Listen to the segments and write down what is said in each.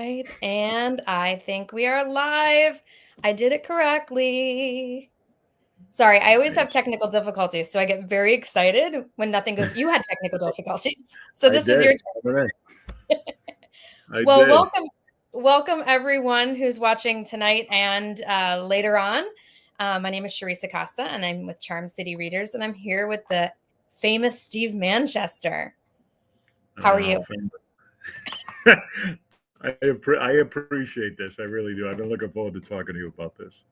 right, and I think we are live. I did it correctly. Sorry, I always have technical difficulties, so I get very excited when nothing goes. You had technical difficulties, so this was your turn. Well, did. welcome everyone who's watching tonight and later on. My name is Charissa Costa, and I'm with Charm City Readers, and I'm here with the famous Steve Manchester. How are you? I appreciate this. I really do. I've been looking forward to talking to you about this.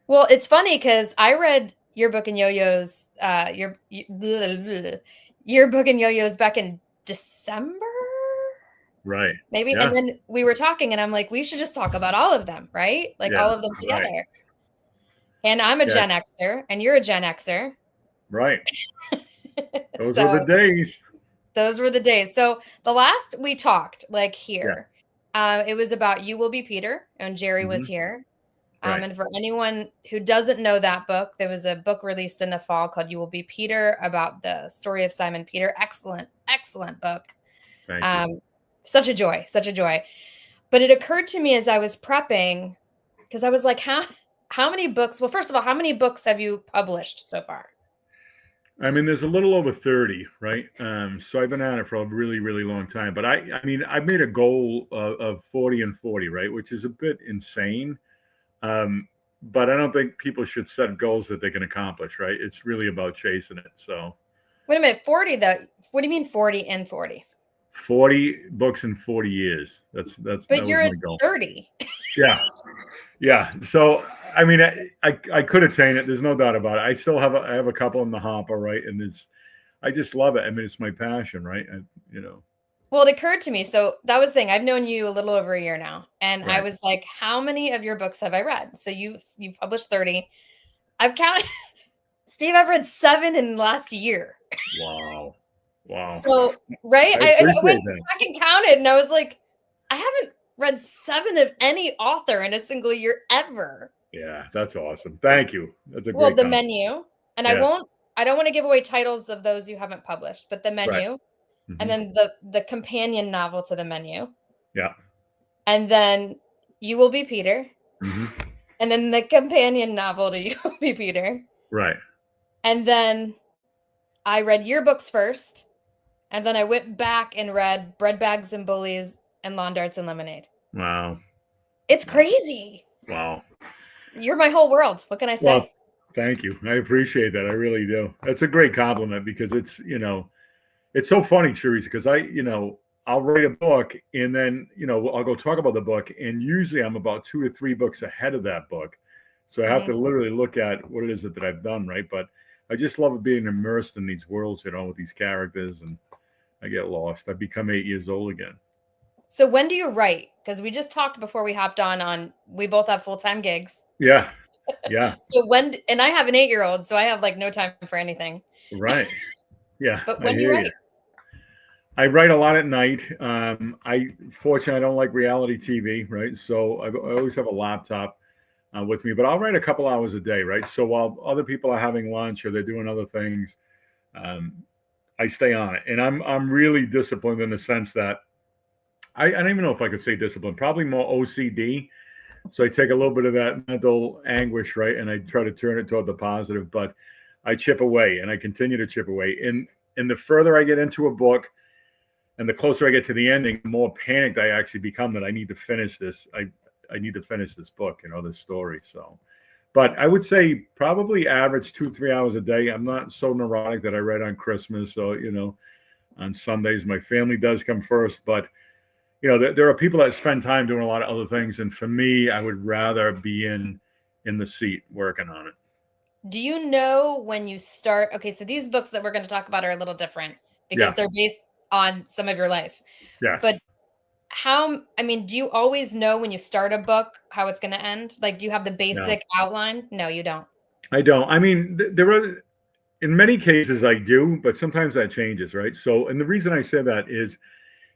Well, it's funny because I read Yearbook and Yo-Yos, Yearbook and Yo-Yos back in December, right? Maybe, yeah. And then we were talking, and I'm like, we should just talk about all of them, right? Like all of them together. Right. And I'm a Gen Xer, and you're a Gen Xer, right? Those were the days. Those were the days. So the last we talked, like here, it was about You Will Be Peter, and Jerry was here. Right. And for anyone who doesn't know that book, there was a book released in the fall called You Will Be Peter about the story of Simon Peter. Excellent, excellent book. Thank you. Such a joy, such a joy. But it occurred to me as I was prepping, because I was like, how many books? Well, first of all, how many books have you published so far? I mean, there's a little over 30, right? So I've been at it for a really, really long time. But I mean, I've made a goal of 40 and 40, right? Which is a bit insane. But I don't think people should set goals that they can accomplish, right? It's really about chasing it. So wait a minute, 40 though. What do you mean 40 and 40? 40 books in 40 years. But that you're at 30. Yeah. So I mean, I could attain it. There's no doubt about it. I still have a couple in the hopper, right? And I just love it. I mean, it's my passion, right? Well, it occurred to me. So that was the thing. I've known you a little over a year now. And I was like, how many of your books have I read? So you published 30. I've counted, Steve, I've read 7 in the last year. Wow. So, right? I went back and counted, and I was like, I haven't read 7 of any author in a single year ever. Yeah, that's awesome. Thank you. That's a great compliment. Menu. And I don't want to give away titles of those you haven't published, but the menu. Right. Mm-hmm. And then the companion novel to the menu. Yeah. And then You Will Be Peter. Mm-hmm. And then the companion novel to You Will Be Peter. Right. And then I read Yearbooks first. And then I went back and read Bread Bags and Bullies and Lawn Darts and Lemonade. Wow. It's crazy. Wow. You're my whole world. What can I say? Well, thank you. I appreciate that. I really do. That's a great compliment because it's, it's so funny, Charissa, because I'll write a book and then, I'll go talk about the book. And usually I'm about 2 or 3 books ahead of that book. So I have to literally look at what it is that I've done, right? But I just love being immersed in these worlds, with these characters, and I get lost. I become 8 years old again. So when do you write? Because we just talked before we hopped on we both have full-time gigs. Yeah. So and I have an 8-year-old, so I have no time for anything. Right. Yeah. But when do you write? I write a lot at night. Fortunately, I don't like reality TV, right? So I always have a laptop with me, but I'll write a couple hours a day, right? So while other people are having lunch or they're doing other things, I stay on it. And I'm really disciplined in the sense that I don't even know if I could say discipline, probably more OCD. So I take a little bit of that mental anguish, right? And I try to turn it toward the positive, but I chip away and I continue to chip away. And the further I get into a book and the closer I get to the ending, the more panicked I actually become that I need to finish this. I need to finish this book, this story. So, but I would say probably average 2-3 hours a day. I'm not so neurotic that I write on Christmas. So, on Sundays, my family does come first, but there are people that spend time doing a lot of other things. And for me, I would rather be in the seat working on it. Do you know when you start? Okay, so these books that we're going to talk about are a little different because they're based on some of your life. Yeah. But do you always know when you start a book how it's going to end? Like, do you have the basic outline? No, you don't. I don't. I mean, there are, in many cases I do, but sometimes that changes, right? So, and the reason I say that is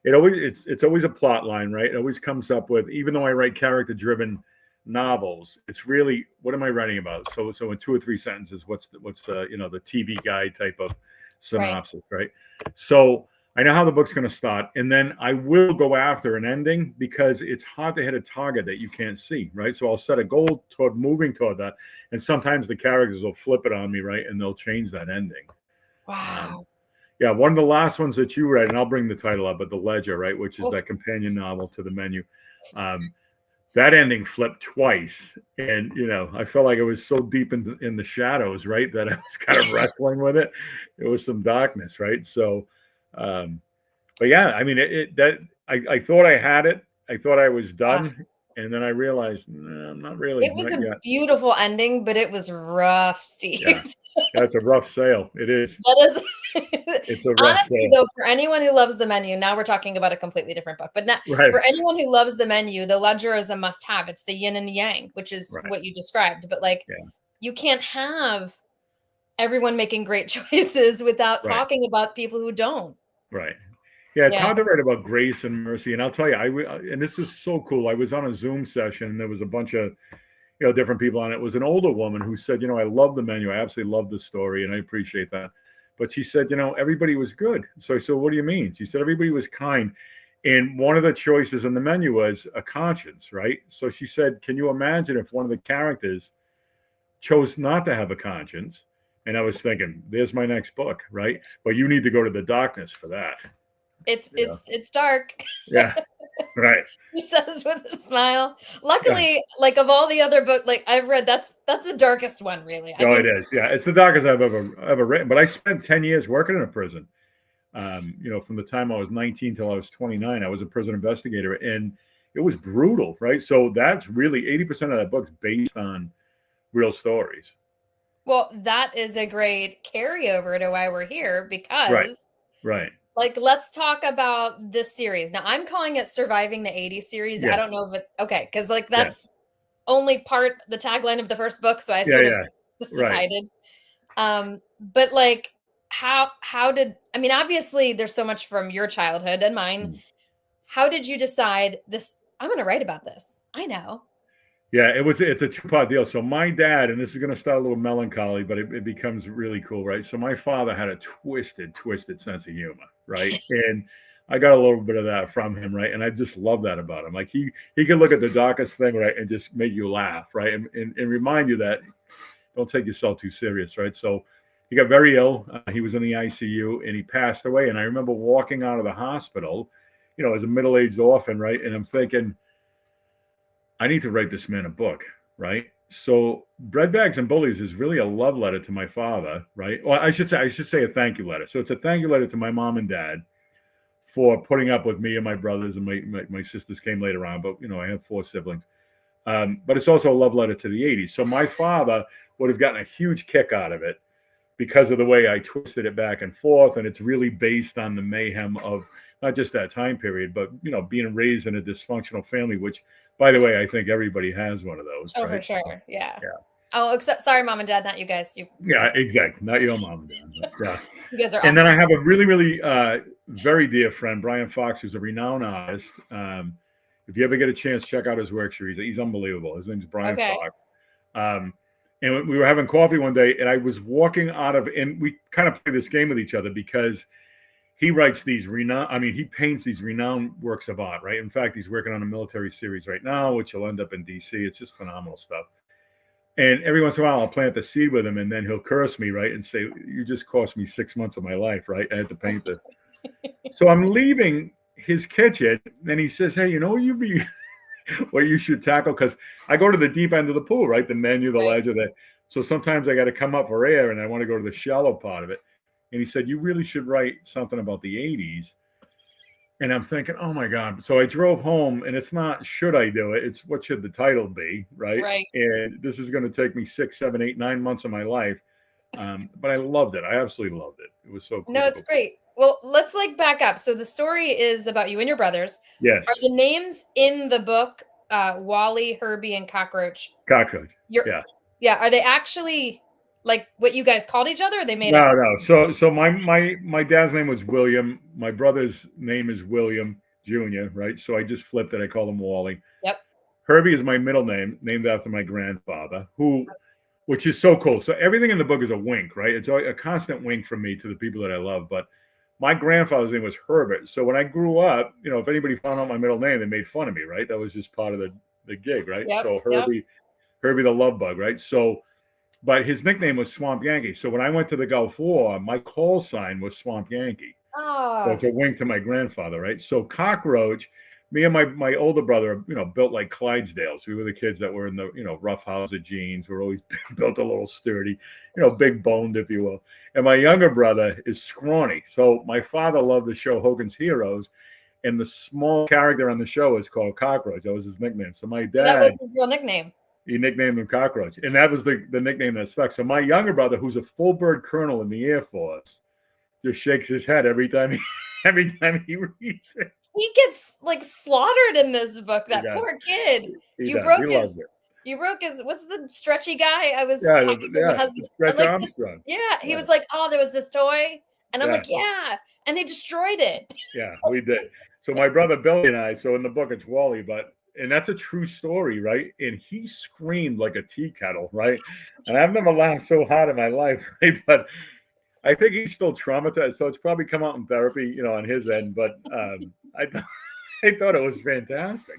it's always a plot line, right? It always comes up with, even though I write character-driven novels, it's really, what am I writing about? So in 2 or 3 sentences, what's the the TV guide type of synopsis, right? So I know how the book's going to start, and then I will go after an ending because it's hard to hit a target that you can't see, right? So I'll set a goal toward moving toward that, and sometimes the characters will flip it on me, right, and they'll change that ending. Wow. Yeah, one of the last ones that you read, and I'll bring the title up, but The Ledger, right, which is that companion novel to the menu. That ending flipped twice, and I felt like I was so deep in the shadows, right, that I was kind of wrestling with it. It was some darkness, right? So, but yeah, I mean, I thought I had it. I thought I was done, and then I realized, nah, I'm not really. It was not a yet. beautiful ending, but it was rough, Steve. Yeah, that's a rough sale. It is. That is. It's a rough Honestly, sale. though, for anyone who loves the menu, now we're talking about a completely different book. But not, Right. for anyone who loves the menu, the ledger is a must-have. It's the yin and yang, which is Right. what you described. But Yeah. you can't have everyone making great choices without talking about people who don't. Right. Yeah, it's hard to write about grace and mercy. And I'll tell you, and this is so cool. I was on a Zoom session, and there was a bunch of different people on it. It was an older woman who said, I love the menu. I absolutely love the story, and I appreciate that. But she said, everybody was good. So I said, what do you mean? She said, everybody was kind. And one of the choices in the menu was a conscience, right? So she said, can you imagine if one of the characters chose not to have a conscience? And I was thinking, there's my next book, right? But you need to go to the darkness for that. It's dark. Yeah. Right. He says with a smile. Luckily, of all the other books, I've read, that's the darkest one, really. I mean, it is. Yeah, it's the darkest I've ever written. But I spent 10 years working in a prison. From the time I was 19 till I was 29, I was a prison investigator, and it was brutal, right? So that's really 80% of that book's based on real stories. Well, that is a great carryover to why we're here, because right. Let's talk about this series. Now, I'm calling it Surviving the 80s series. Yes. I don't know if okay, because that's only the tagline of the first book, so I sort of just decided. But how did, I mean, obviously there's so much from your childhood and mine. How did you decide this? I'm going to write about this. I know. Yeah, it's a two-part deal. So my dad, and this is going to start a little melancholy, but it becomes really cool, right? So my father had a twisted sense of humor, right? And I got a little bit of that from him, right? And I just love that about him. Like he could look at the darkest thing, right, and just make you laugh, right? And remind you that don't take yourself too serious, right? So he got very ill. He was in the ICU, and he passed away. And I remember walking out of the hospital, as a middle-aged orphan, right? And I'm thinking, I need to write this man a book, right? So Bread Bags and Bullies is really a love letter to my father, right? Well, I should say a thank you letter. So it's a thank you letter to my mom and dad for putting up with me and my brothers, and my sisters came later on, but I have 4 siblings. But it's also a love letter to the 80s. So my father would have gotten a huge kick out of it because of the way I twisted it back and forth. And it's really based on the mayhem of not just that time period, but, being raised in a dysfunctional family, which, by the way, I think everybody has one of those. Oh, right? For sure. Yeah. Oh, sorry, mom and dad, not you guys. Yeah, exactly. Not your mom and dad. But, yeah. You guys are awesome. And then I have a really, really very dear friend, Brian Fox, who's a renowned artist. If you ever get a chance, check out his work. He's unbelievable. His name's Brian Fox. And we were having coffee one day, and I was walking out of, and we kind of play this game with each other because he writes these he paints these renowned works of art, right? In fact, he's working on a military series right now, which will end up in DC. It's just phenomenal stuff. And every once in a while, I'll plant the seed with him, and then he'll curse me, right? And say, you just cost me 6 months of my life, right? I had to paint this. So I'm leaving his kitchen, and he says, hey, what you should tackle? Because I go to the deep end of the pool, right? The menu, the ledger. So sometimes I got to come up for air, and I want to go to the shallow part of it. And he said, you really should write something about the 80s. And I'm thinking, oh, my God. So I drove home, and it's not, should I do it? It's what should the title be, right? Right. And this is going to take me 6, 7, 8, 9 months of my life. But I loved it. I absolutely loved it. It was so cool. No, it's great. Well, let's back up. So the story is about you and your brothers. Yes. Are the names in the book Wally, Herbie, and Cockroach? Cockroach. Yeah. Yeah. Are they actually what you guys called each other, or they made up? No. So my dad's name was William. My brother's name is William Jr., right? So I just flipped it. I called him Wally. Yep. Herbie is my middle name, named after my grandfather, which is so cool. So everything in the book is a wink, right? It's a constant wink from me to the people that I love. But My grandfather's name was Herbert. So when I grew up, if anybody found out my middle name, they made fun of me, right? That was just part of the gig, right? Yep. So Yep. Herbie the Love Bug, right? So, but his nickname was Swamp Yankee. So when I went to the Gulf War, my call sign was Swamp Yankee. So it's a wink to my grandfather, right? So Cockroach, me and my older brother, built like Clydesdales. We were the kids that were in the, rough house of jeans. We're always built a little sturdy, big boned, if you will. And my younger brother is scrawny. So my father loved the show Hogan's Heroes. And the small character on the show is called Cockroach. That was his nickname. So my dad. So that was his real nickname. He nicknamed him Cockroach. And that was the nickname that stuck. So my younger brother, who's a full bird colonel in the Air Force, just shakes his head every time he reads it. He gets like slaughtered in this book. That poor kid. You broke his. What's the stretchy guy? I was talking to my husband. Armstrong. He was like, "Oh, there was this toy," and I'm like, "Yeah," and they destroyed it. Yeah, we did. So my brother Billy and I. So in the book it's Wally, and that's a true story, right? And he screamed like a tea kettle, right? And I've never laughed so hard in my life, right? But I think he's still traumatized, so it's probably come out in therapy, on his end. But I thought it was fantastic,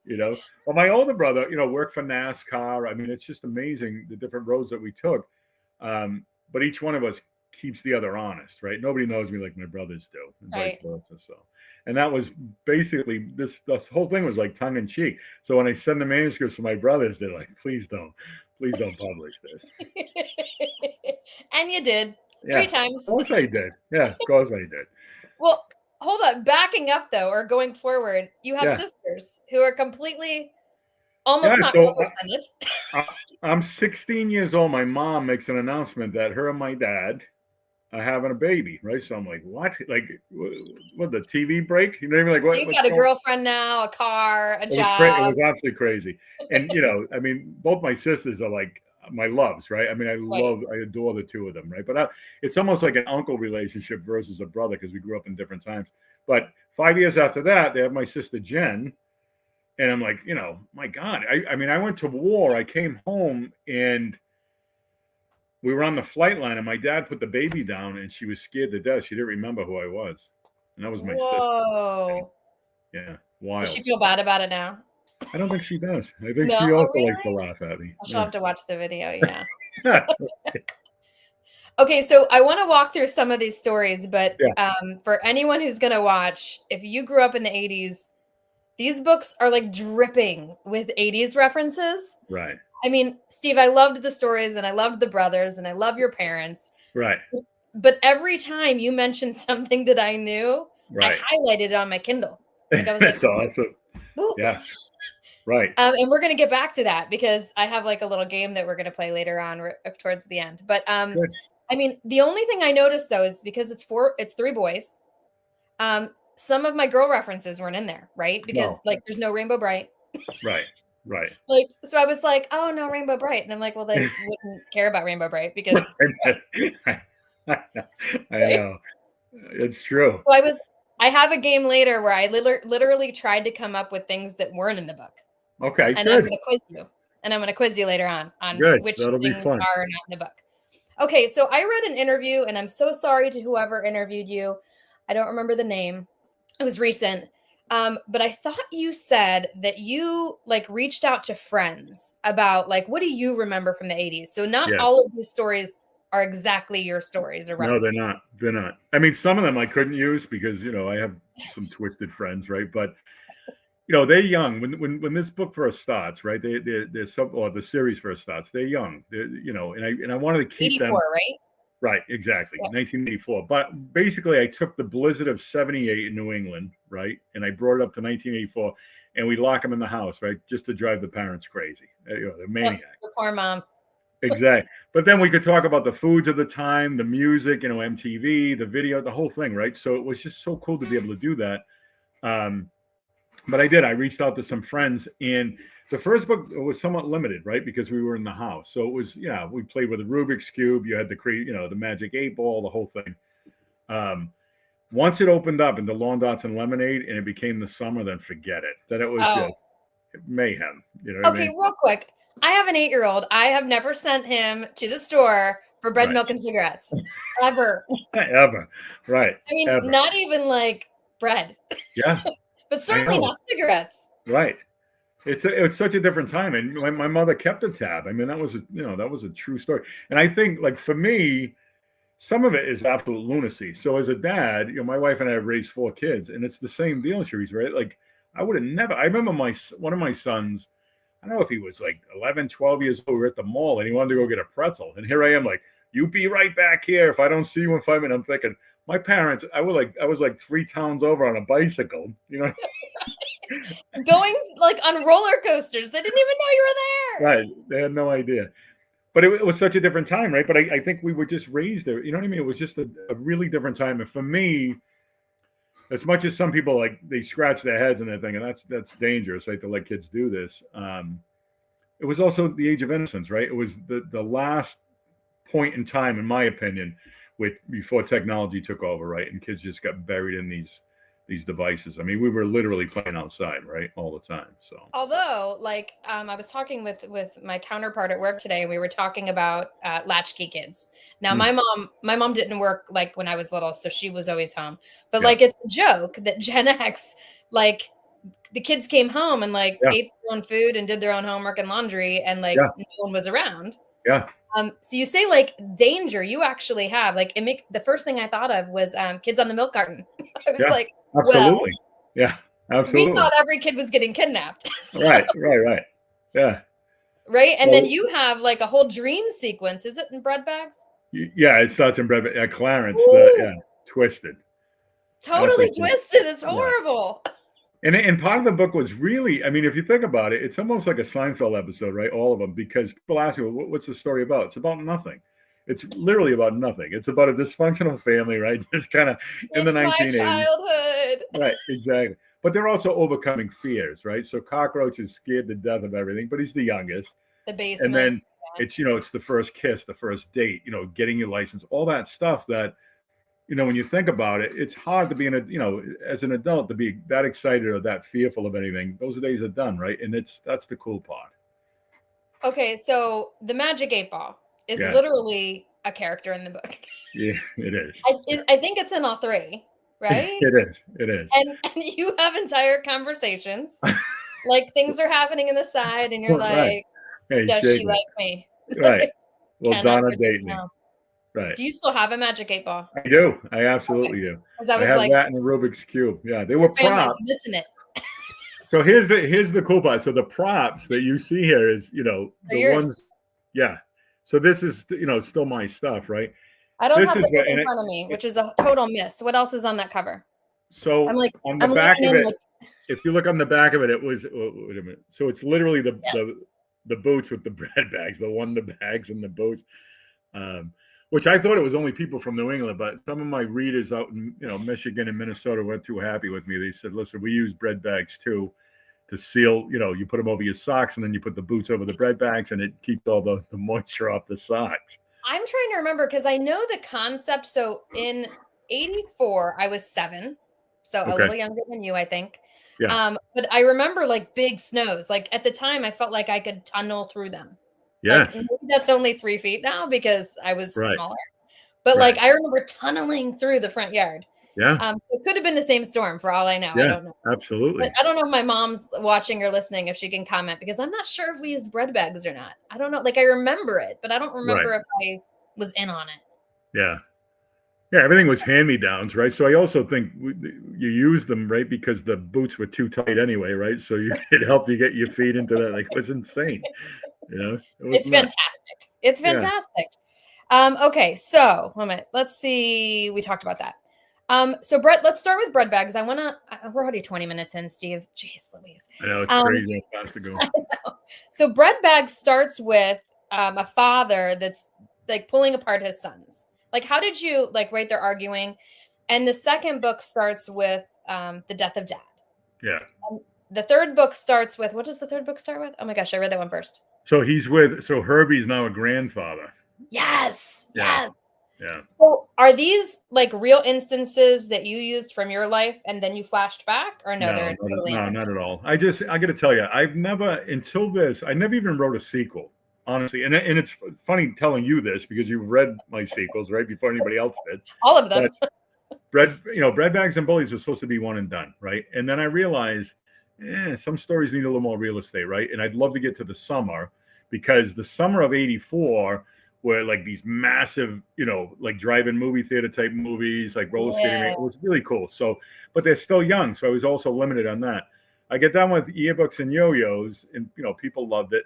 Well, my older brother, worked for NASCAR. I mean, it's just amazing the different roads that we took. But each one of us keeps the other honest, right? Nobody knows me like my brothers do, and vice versa. So, and that was basically this whole thing was like tongue in cheek. So when I send the manuscripts to my brothers, they're like, please don't publish this. And you did. 3 times. Of course I did. Yeah, of course I did. Well, hold on. Backing up though, or going forward, you have sisters who are completely almost not represented. I'm 16 years old. My mom makes an announcement that her and my dad are having a baby, right? So I'm like, what? Like, what? The TV break? You know what I mean? Like, what? You got a girlfriend now, a car, a job. It was absolutely crazy. And I mean, both my sisters are like my loves, right? I mean, I adore the two of them, right? But it's almost like an uncle relationship versus a brother because we grew up in different times. But 5 years after that, they have my sister Jen, and I'm like, my God, I mean, I went to war. I came home and we were on the flight line, and my dad put the baby down, and she was scared to death. She didn't remember who I was, and that was my sister. Yeah, wild. Does she feel bad about it now? I don't think she does. I think she also likes to laugh at me. She'll have to watch the video, yeah. Okay, so I want to walk through some of these stories, but for anyone who's going to watch, if you grew up in the 80s, these books are like dripping with 80s references. Right. I mean, Steve, I loved the stories, and I loved the brothers, and I love your parents. Right. But every time you mentioned something that I knew, I highlighted it on my Kindle. Like I was That's awesome. Ooh. Yeah. Right. And we're going to get back to that because I have like a little game that we're going to play later on towards the end. But I mean, the only thing I noticed though is because it's 3 boys. Some of my girl references weren't in there, right? Because like there's no Rainbow Bright. Right. Right. Like, so I was like, oh no, Rainbow Bright. And I'm like, well, they wouldn't care about Rainbow Bright because I know. It's true. So I have a game later where I literally tried to come up with things that weren't in the book. Okay. And I'm going to quiz you. And I'm going to quiz you later on which things are not in the book. Okay. So I read an interview, and I'm so sorry to whoever interviewed you. I don't remember the name. It was recent. But I thought you said that you like reached out to friends about like, what do you remember from the 80s? So not all of these stories are exactly your stories or references. No, they're not. I mean, some of them I couldn't use because, I have some twisted friends, right? But, they're young. When this book first starts, right? Or the series first starts, they're young. And I wanted to keep 84, them. Right? Right, exactly. 1984. But basically, I took the blizzard of 78 in New England, right? And I brought it up to 1984, and we lock them in the house, right? Just to drive the parents crazy. They're maniacs. The poor mom. Exactly. But then we could talk about the foods of the time, the music, MTV, the video, the whole thing, right? So it was just so cool to be able to do that. But I did. I reached out to some friends, and the first book was somewhat limited, right? Because we were in the house. So it was, we played with a Rubik's Cube. You had to create, the Magic 8-Ball, the whole thing. Once it opened up into Lawn Darts and Lemonade and it became the summer, then forget it. Then it was just mayhem. Okay, real quick. I have an 8-year-old. I have never sent him to the store for bread, milk, and cigarettes. Ever. Ever. Right. I mean, Ever. not even like bread. Yeah. But certainly not cigarettes. Right. It was such a different time, and my mother kept a tab. I mean, that was a true story. And I think, like, for me, some of it is absolute lunacy. So as a dad, my wife and I have raised 4 kids, and it's the same deal, Charisse, right? Like, I would have never. I remember one of my sons. I don't know if he was like 11, 12 years old. We were at the mall, and he wanted to go get a pretzel, and here I am, like, you be right back here. If I don't see you in 5 minutes, I'm thinking, my parents. I was like 3 towns over on a bicycle, Going like on roller coasters. They didn't even know you were there. Right. They had no idea. But it was such a different time, right? But I think we were just raised there. You know what I mean? It was just a really different time. And for me, as much as some people, like, they scratch their heads and they're thinking that's dangerous, right? To let kids do this. It was also the age of innocence, right? It was the last point in time, in my opinion, before technology took over, right? And kids just got buried in these devices. I mean, we were literally playing outside, right, all the time. So, although, like, I was talking with my counterpart at work today, and we were talking about latchkey kids. Now, my mom didn't work like when I was little, so she was always home. But like, it's a joke that Gen X, like, the kids came home and like ate their own food and did their own homework and laundry, and like no one was around. Yeah. So you say, like, danger. You actually have, like, the first thing I thought of was kids on the milk carton. I was like, absolutely. Yeah, absolutely. We thought every kid was getting kidnapped. Right. Yeah. Right. And then you have like a whole dream sequence. Is it in bread bags? Yeah, it starts in bread bags. Clarence, twisted. Totally twisted. It's horrible. And part of the book was really, I mean, if you think about it, it's almost like a Seinfeld episode, right? All of them, because people ask you, what's the story about? It's about nothing. It's literally about nothing. It's about a dysfunctional family, right? Just kind of in the 1980s. My childhood. Right, exactly. But they're also overcoming fears, right? So Cockroach is scared to death of everything, but he's the youngest. The basement. And then it's the first kiss, the first date, getting your license, all that stuff that, when you think about it, it's hard to be as an adult, to be that excited or that fearful of anything. Those days are done, right? And that's the cool part. Okay, so the Magic 8-Ball is literally a character in the book. Yeah, it is. I think it's in all 3, right? It is. And you have entire conversations. Like, things are happening in the side, and you're like, hey, does she like me? Right. Well, Donna date me. Right. Do you still have a Magic 8-Ball? I do. I absolutely do. I have that in the Rubik's Cube. Yeah, they were props. Missing it. So here's the cool part. So the props that you see here is, the ones. Yeah. So this is, still my stuff, right? I don't have the book in front of me, which is a total miss. What else is on that cover? So on the back of it, if you look on the back of it, it was, wait a minute. So it's literally the boots with the bread bags, the Wonder bags and the boots. Which I thought it was only people from New England, but some of my readers out in Michigan and Minnesota weren't too happy with me. They said, "Listen, we use bread bags too to seal. You put them over your socks, and then you put the boots over the bread bags, and it keeps all the moisture off the socks." I'm trying to remember because I know the concept. So in '84, I was 7, so a little younger than you, I think. Yeah. But I remember like big snows. Like at the time, I felt like I could tunnel through them. Yeah, like, maybe that's only 3 feet now because I was smaller. But like I remember tunneling through the front yard. Yeah. It could have been the same storm for all I know. Yeah, I don't know. Absolutely. But I don't know if my mom's watching or listening, if she can comment, because I'm not sure if we used bread bags or not. I don't know. Like I remember it, but I don't remember if I was in on it. Yeah. Yeah, everything was hand-me-downs, right? So I also think you use them, right, because the boots were too tight anyway, right? So it helped you get your feet into that. Like, it was insane. It's fantastic. It's fantastic. Okay, so let's see. We talked about that. So Brett, let's start with bread bags. We're already 20 minutes in, Steve. Jeez Louise. I know, it's crazy how fast to go. So bread bag starts with a father that's like pulling apart his sons. Like, how did you right there arguing? And the second book starts with the death of dad. Yeah. The third book starts with, what does the third book start with? Oh my gosh, I read that one first. So Herbie's now a grandfather. Yes. Yeah. Yes. Yeah. So are these like real instances that you used from your life and then you flashed back, or no? They're totally not at all. I got to tell you, I never even wrote a sequel honestly. And it's funny telling you this because you've read my sequels, right? Before anybody else did. All of them. But Bread Bags and Bullies are supposed to be one and done, right? And then I realized, some stories need a little more real estate, right? And I'd love to get to the summer because the summer of '84 were like these massive, like drive-in movie theater type movies, like roller skating. It was really cool. So, but they're still young, so I was also limited on that. I get done with Yearbooks and Yo-Yos, and people loved it.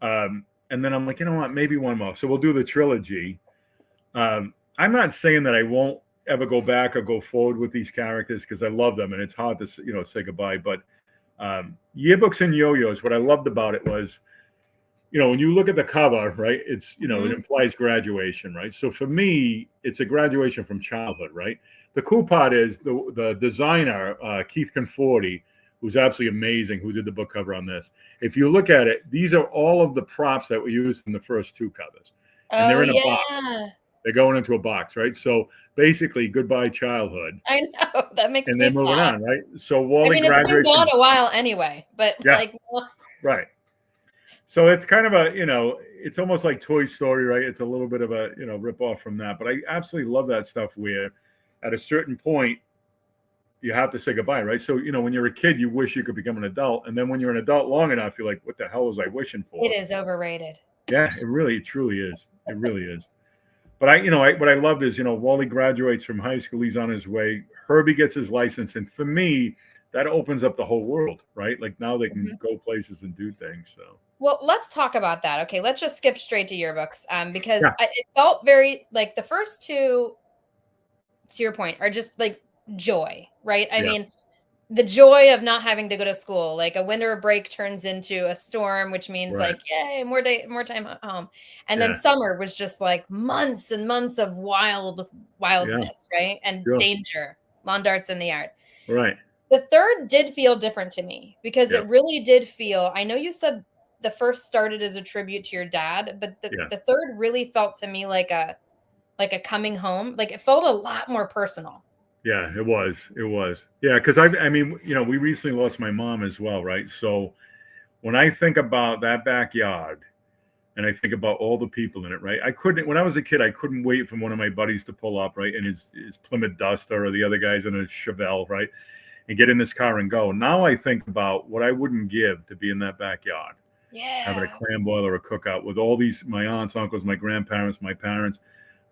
And then I'm like, you know what, maybe one more. So we'll do the trilogy. I'm not saying that I won't ever go back or go forward with these characters because I love them and it's hard to say goodbye. But Yearbooks and Yo-Yos, what I loved about it was, when you look at the cover, right, it's it implies graduation, right? So for me, it's a graduation from childhood, right? The cool part is the designer, Keith Conforti, who's absolutely amazing, who did the book cover on this. If you look at it, these are all of the props that were used in the first two covers. And they're in a box. They're going into a box, right? So basically, goodbye childhood. I know, that makes me sad. And then moving on, right? So Wally it's been gone a while anyway, but right. So it's kind of a, it's almost like Toy Story, right? It's a little bit of a, rip off from that. But I absolutely love that stuff where at a certain point, you have to say goodbye, right? So, when you're a kid, you wish you could become an adult. And then when you're an adult long enough, you're like, what the hell was I wishing for? It is overrated. Yeah, it truly is. It really is. But what I loved is, Wally graduates from high school. He's on his way. Herbie gets his license. And for me, that opens up the whole world, right? Like now they can go places and do things. So. Well, let's talk about that. Okay, let's just skip straight to yearbooks because it felt very like the first two, to your point, are just like joy, right? I mean, the joy of not having to go to school, like a winter break turns into a storm, which means like, yay, more time at home. And then summer was just like months and months of wildness, right? And danger, lawn darts in the yard. Right. The third did feel different to me because it really did feel, I know you said the first started as a tribute to your dad, but the third really felt to me like a coming home. Like it felt a lot more personal. Yeah, it was. Yeah, because I mean, we recently lost my mom as well, right? So when I think about that backyard and I think about all the people in it, right? When I was a kid, I couldn't wait for one of my buddies to pull up, right? In his Plymouth Duster or the other guys in a Chevelle, right? And get in this car and go. Now I think about what I wouldn't give to be in that backyard. Yeah. Having a clam boil or a cookout with all these, my aunts, uncles, my grandparents, my parents,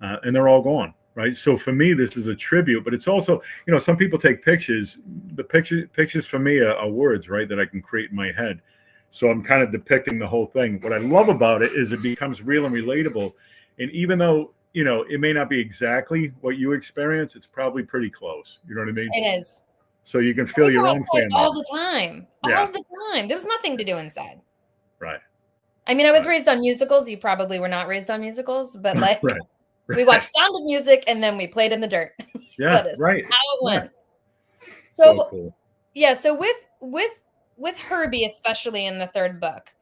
and they're all gone. Right. So for me, this is a tribute, but it's also, some people take pictures. The pictures for me are words, right, that I can create in my head. So I'm kind of depicting the whole thing. What I love about it is it becomes real and relatable. And even though, it may not be exactly what you experience, it's probably pretty close. You know what I mean? It is. So you can feel your own family. All the time. All the time. There was nothing to do inside. Right. I mean, I was raised on musicals. You probably were not raised on musicals, but like... We watched Sound of Music and then we played in the dirt. Yeah, right. How it went. Yeah. So cool. Yeah, so with Herbie, especially in the third book,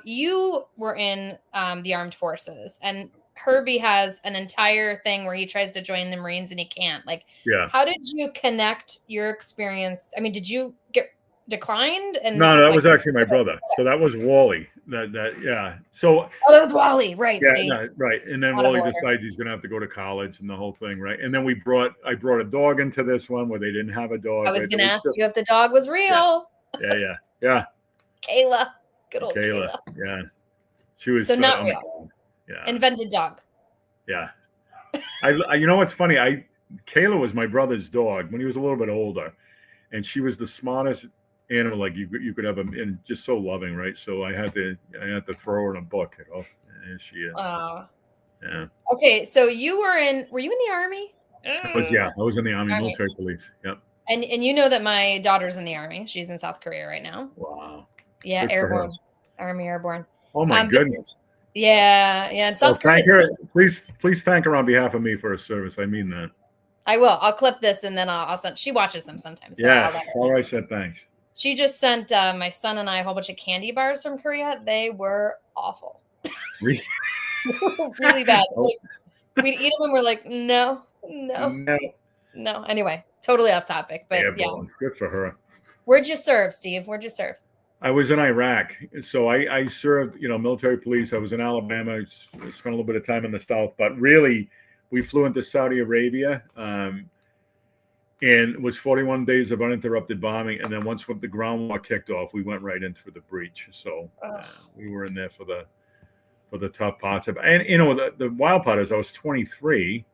you were in the armed forces, and Herbie has an entire thing where he tries to join the Marines and he can't. Like, how did you connect your experience? I mean, did you get declined? And no, that was actually my brother. So that was Wally. So that was Wally, right? Yeah, no, right. And then Wally decides he's gonna have to go to college and the whole thing, right? And then I brought a dog into this one where they didn't have a dog. I was gonna ask you if the dog was real. Yeah. Kayla, good old Kayla. Yeah, she was so not real. Yeah, invented dog. Yeah, I you know what's funny? Kayla was my brother's dog when he was a little bit older, and she was the smartest animal like you could have, and just so loving, right? So I had to throw her in a book, and she is. Yeah. Okay, so were you in the Army? I was in the Army. Military police. Yep. And you know that my daughter's in the Army. She's in South Korea right now. Wow. Yeah, good airborne. Army airborne. Oh my goodness. And South Korea. Thank her. Please thank her on behalf of me for her service. I mean that. I will. I'll clip this and then I'll send. She watches them sometimes. So all right, said thanks. She just sent my son and I a whole bunch of candy bars from Korea. They were awful. Really? Really bad. Like, we'd eat them and we're like, no. Anyway, totally off topic, but Good for her. Where'd you serve, Steve? Where'd you serve? I was in Iraq, so I served, military police. I was in Alabama. I spent a little bit of time in the South, but really, we flew into Saudi Arabia, and it was 41 days of uninterrupted bombing. And then once the ground war kicked off, we went right into the breach. So we were in there for the tough parts of. And the wild part is I was 23,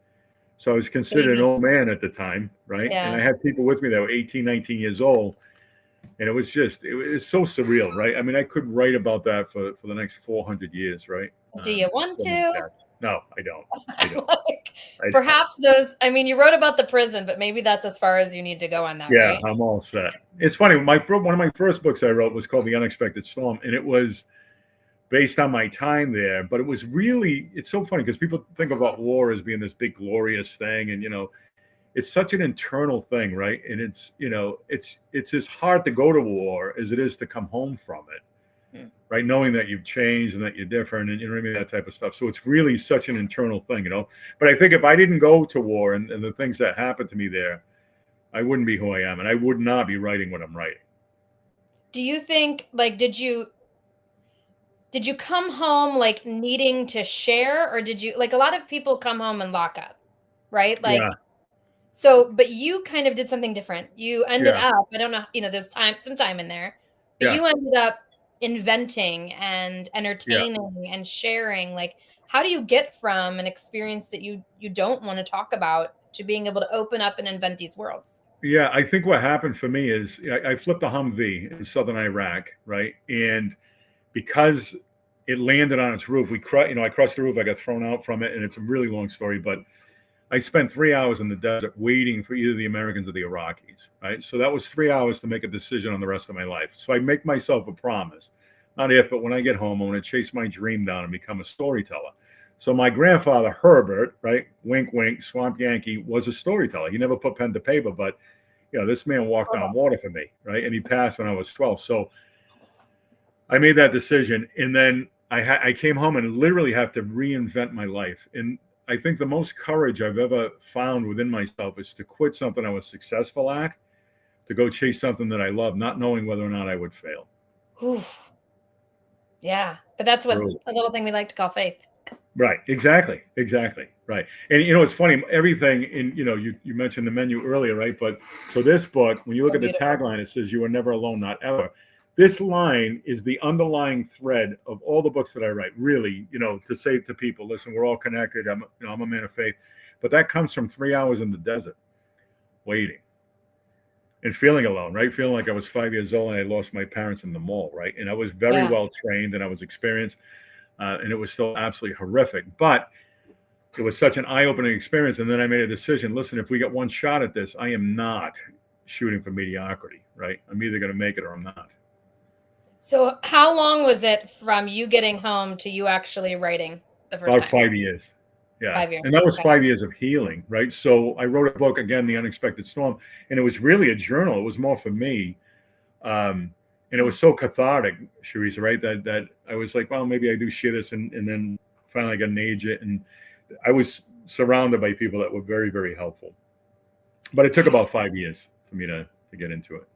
so I was considered an old man at the time, right? Yeah. And I had people with me that were 18, 19 years old. And it was so surreal, right? I mean, I could write about that for the next 400 years, right? Do you want to? No, I don't. Perhaps those, I mean, you wrote about the prison, but maybe that's as far as you need to go on that, yeah, right? I'm all set. It's funny. One of my first books I wrote was called The Unexpected Storm, and it was based on my time there. But it was really, it's so funny because people think about war as being this big glorious thing, and it's such an internal thing, right? And it's as hard to go to war as it is to come home from it, right? Knowing that you've changed and that you're different, and that type of stuff. So it's really such an internal thing, But I think if I didn't go to war and the things that happened to me there, I wouldn't be who I am, and I would not be writing what I'm writing. Do you think, like, did you come home like needing to share, or did you, like, a lot of people come home and lock up, right? Like. Yeah. So, but you kind of did something different. You ended up, I don't know, there's some time in there, but you ended up inventing and entertaining and sharing. Like, how do you get from an experience that you don't want to talk about to being able to open up and invent these worlds? Yeah, I think what happened for me is I flipped a Humvee in southern Iraq, right? And because it landed on its roof, I crossed the roof, I got thrown out from it, and it's a really long story, but I spent 3 hours in the desert waiting for either the Americans or the Iraqis, right? So that was 3 hours to make a decision on the rest of my life. So I make myself a promise, not if, but when I get home, I'm going to chase my dream down and become a storyteller. So my grandfather, Herbert, right, wink, wink, Swamp Yankee, was a storyteller. He never put pen to paper, but, this man walked on water for me, right? And he passed when I was 12. So I made that decision. And then I came home and literally have to reinvent my life. And I think the most courage I've ever found within myself is to quit something I was successful at, to go chase something that I love, not knowing whether or not I would fail. Oof. Yeah, but that's what a little thing we like to call faith. Right. Exactly. Right. And it's funny. Everything you mentioned the menu earlier, right? But so this book, when you look at the tagline, it says, "You are never alone, not ever." This line is the underlying thread of all the books that I write, really, to say to people, listen, we're all connected. I'm a man of faith. But that comes from 3 hours in the desert, waiting and feeling alone, right? Feeling like I was 5 years old and I lost my parents in the mall, right? And I was very well trained and I was experienced, and it was still absolutely horrific. But it was such an eye-opening experience. And then I made a decision, listen, if we get one shot at this, I am not shooting for mediocrity, right? I'm either going to make it or I'm not. So how long was it from you getting home to you actually writing the first time? About 5 years. Yeah. 5 years. And that was 5 years of healing, right? So I wrote a book, again, The Unexpected Storm, and it was really a journal. It was more for me. And it was so cathartic, Charissa, right? That I was like, well, maybe I do share this. And then finally I got an agent. And I was surrounded by people that were very, very helpful. But it took about 5 years for me to get into it.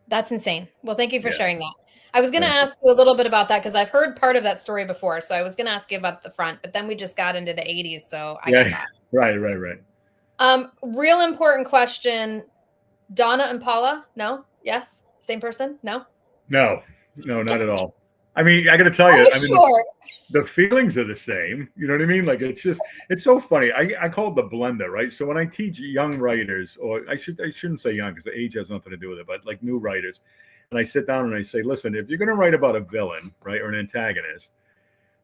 That's insane. Well, thank you for sharing that. I was going to ask you a little bit about that because I've heard part of that story before. So I was going to ask you about the front, but then we just got into the 80s. So I get that. Right. Real important question. Donna and Paula? No? Yes? Same person? No? No, not at all. I mean, I got to tell you, the feelings are the same. You know what I mean? Like, it's so funny. I call it the blender, right? So when I teach young writers, or I shouldn't say young because the age has nothing to do with it, but like new writers, and I sit down and I say, listen, if you're going to write about a villain, right, or an antagonist,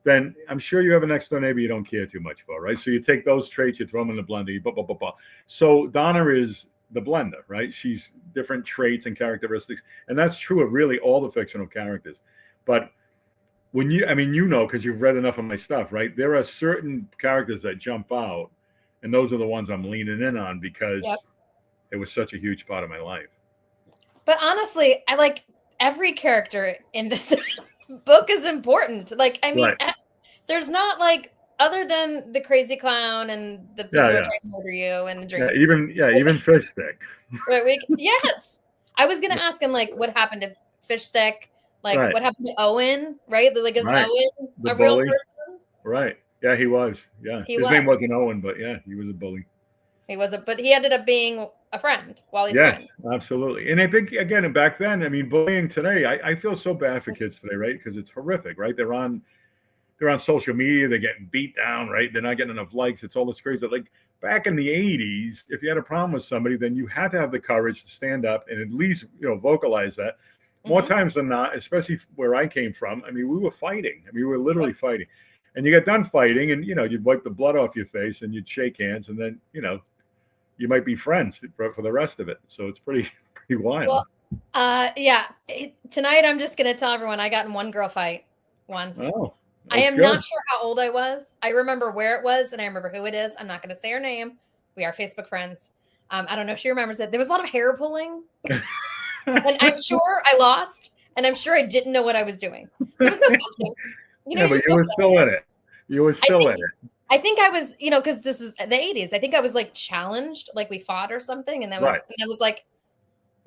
then I'm sure you have a next door neighbor you don't care too much for, right? So you take those traits, you throw them in the blender, you blah, blah, blah, blah. So Donna is the blender, right? She's different traits and characteristics. And that's true of really all the fictional characters. But when because you've read enough of my stuff, right? There are certain characters that jump out, and those are the ones I'm leaning in on because it was such a huge part of my life. But honestly, I like every character in this book is important. Like, I mean, there's not like, other than the crazy clown and the people who are trying to murder you and the drinks. Even Fish Stick. Right, yes. I was going to ask him, like, what happened to fish stick. Like, Right. what happened to Owen, right? Like, is Right. Owen The a real bully. person? Right. Yeah, he was. Yeah. He His name was. wasn't Owen, but yeah, he was a bully. He was but he ended up being a friend, Wally's Yes, friend. absolutely. And I think, again, back then, I mean, bullying today, I feel so bad for kids today, right? Because it's horrific, right? They're on social media, they're getting beat down, right? They're not getting enough likes. It's all this crazy. Like back in the 80s, if you had a problem with somebody, then you had to have the courage to stand up and at least, vocalize that. More times than not, especially where I came from, I mean, we were fighting. I mean, we were literally fighting. And you get done fighting and, you'd wipe the blood off your face and you'd shake hands and then, you might be friends for the rest of it. So it's pretty wild. Well, yeah. Tonight, I'm just going to tell everyone I got in one girl fight once. Oh, I am not sure how old I was. I remember where it was, and I remember who it is. I'm not going to say her name. We are Facebook friends. I don't know if she remembers it. There was a lot of hair pulling. And I'm sure I lost, and I'm sure I didn't know what I was doing. There was no punching. But you were still in it. You were still in it. I think I was, because this was the 80s. I think I was like challenged, like we fought or something. And that was like,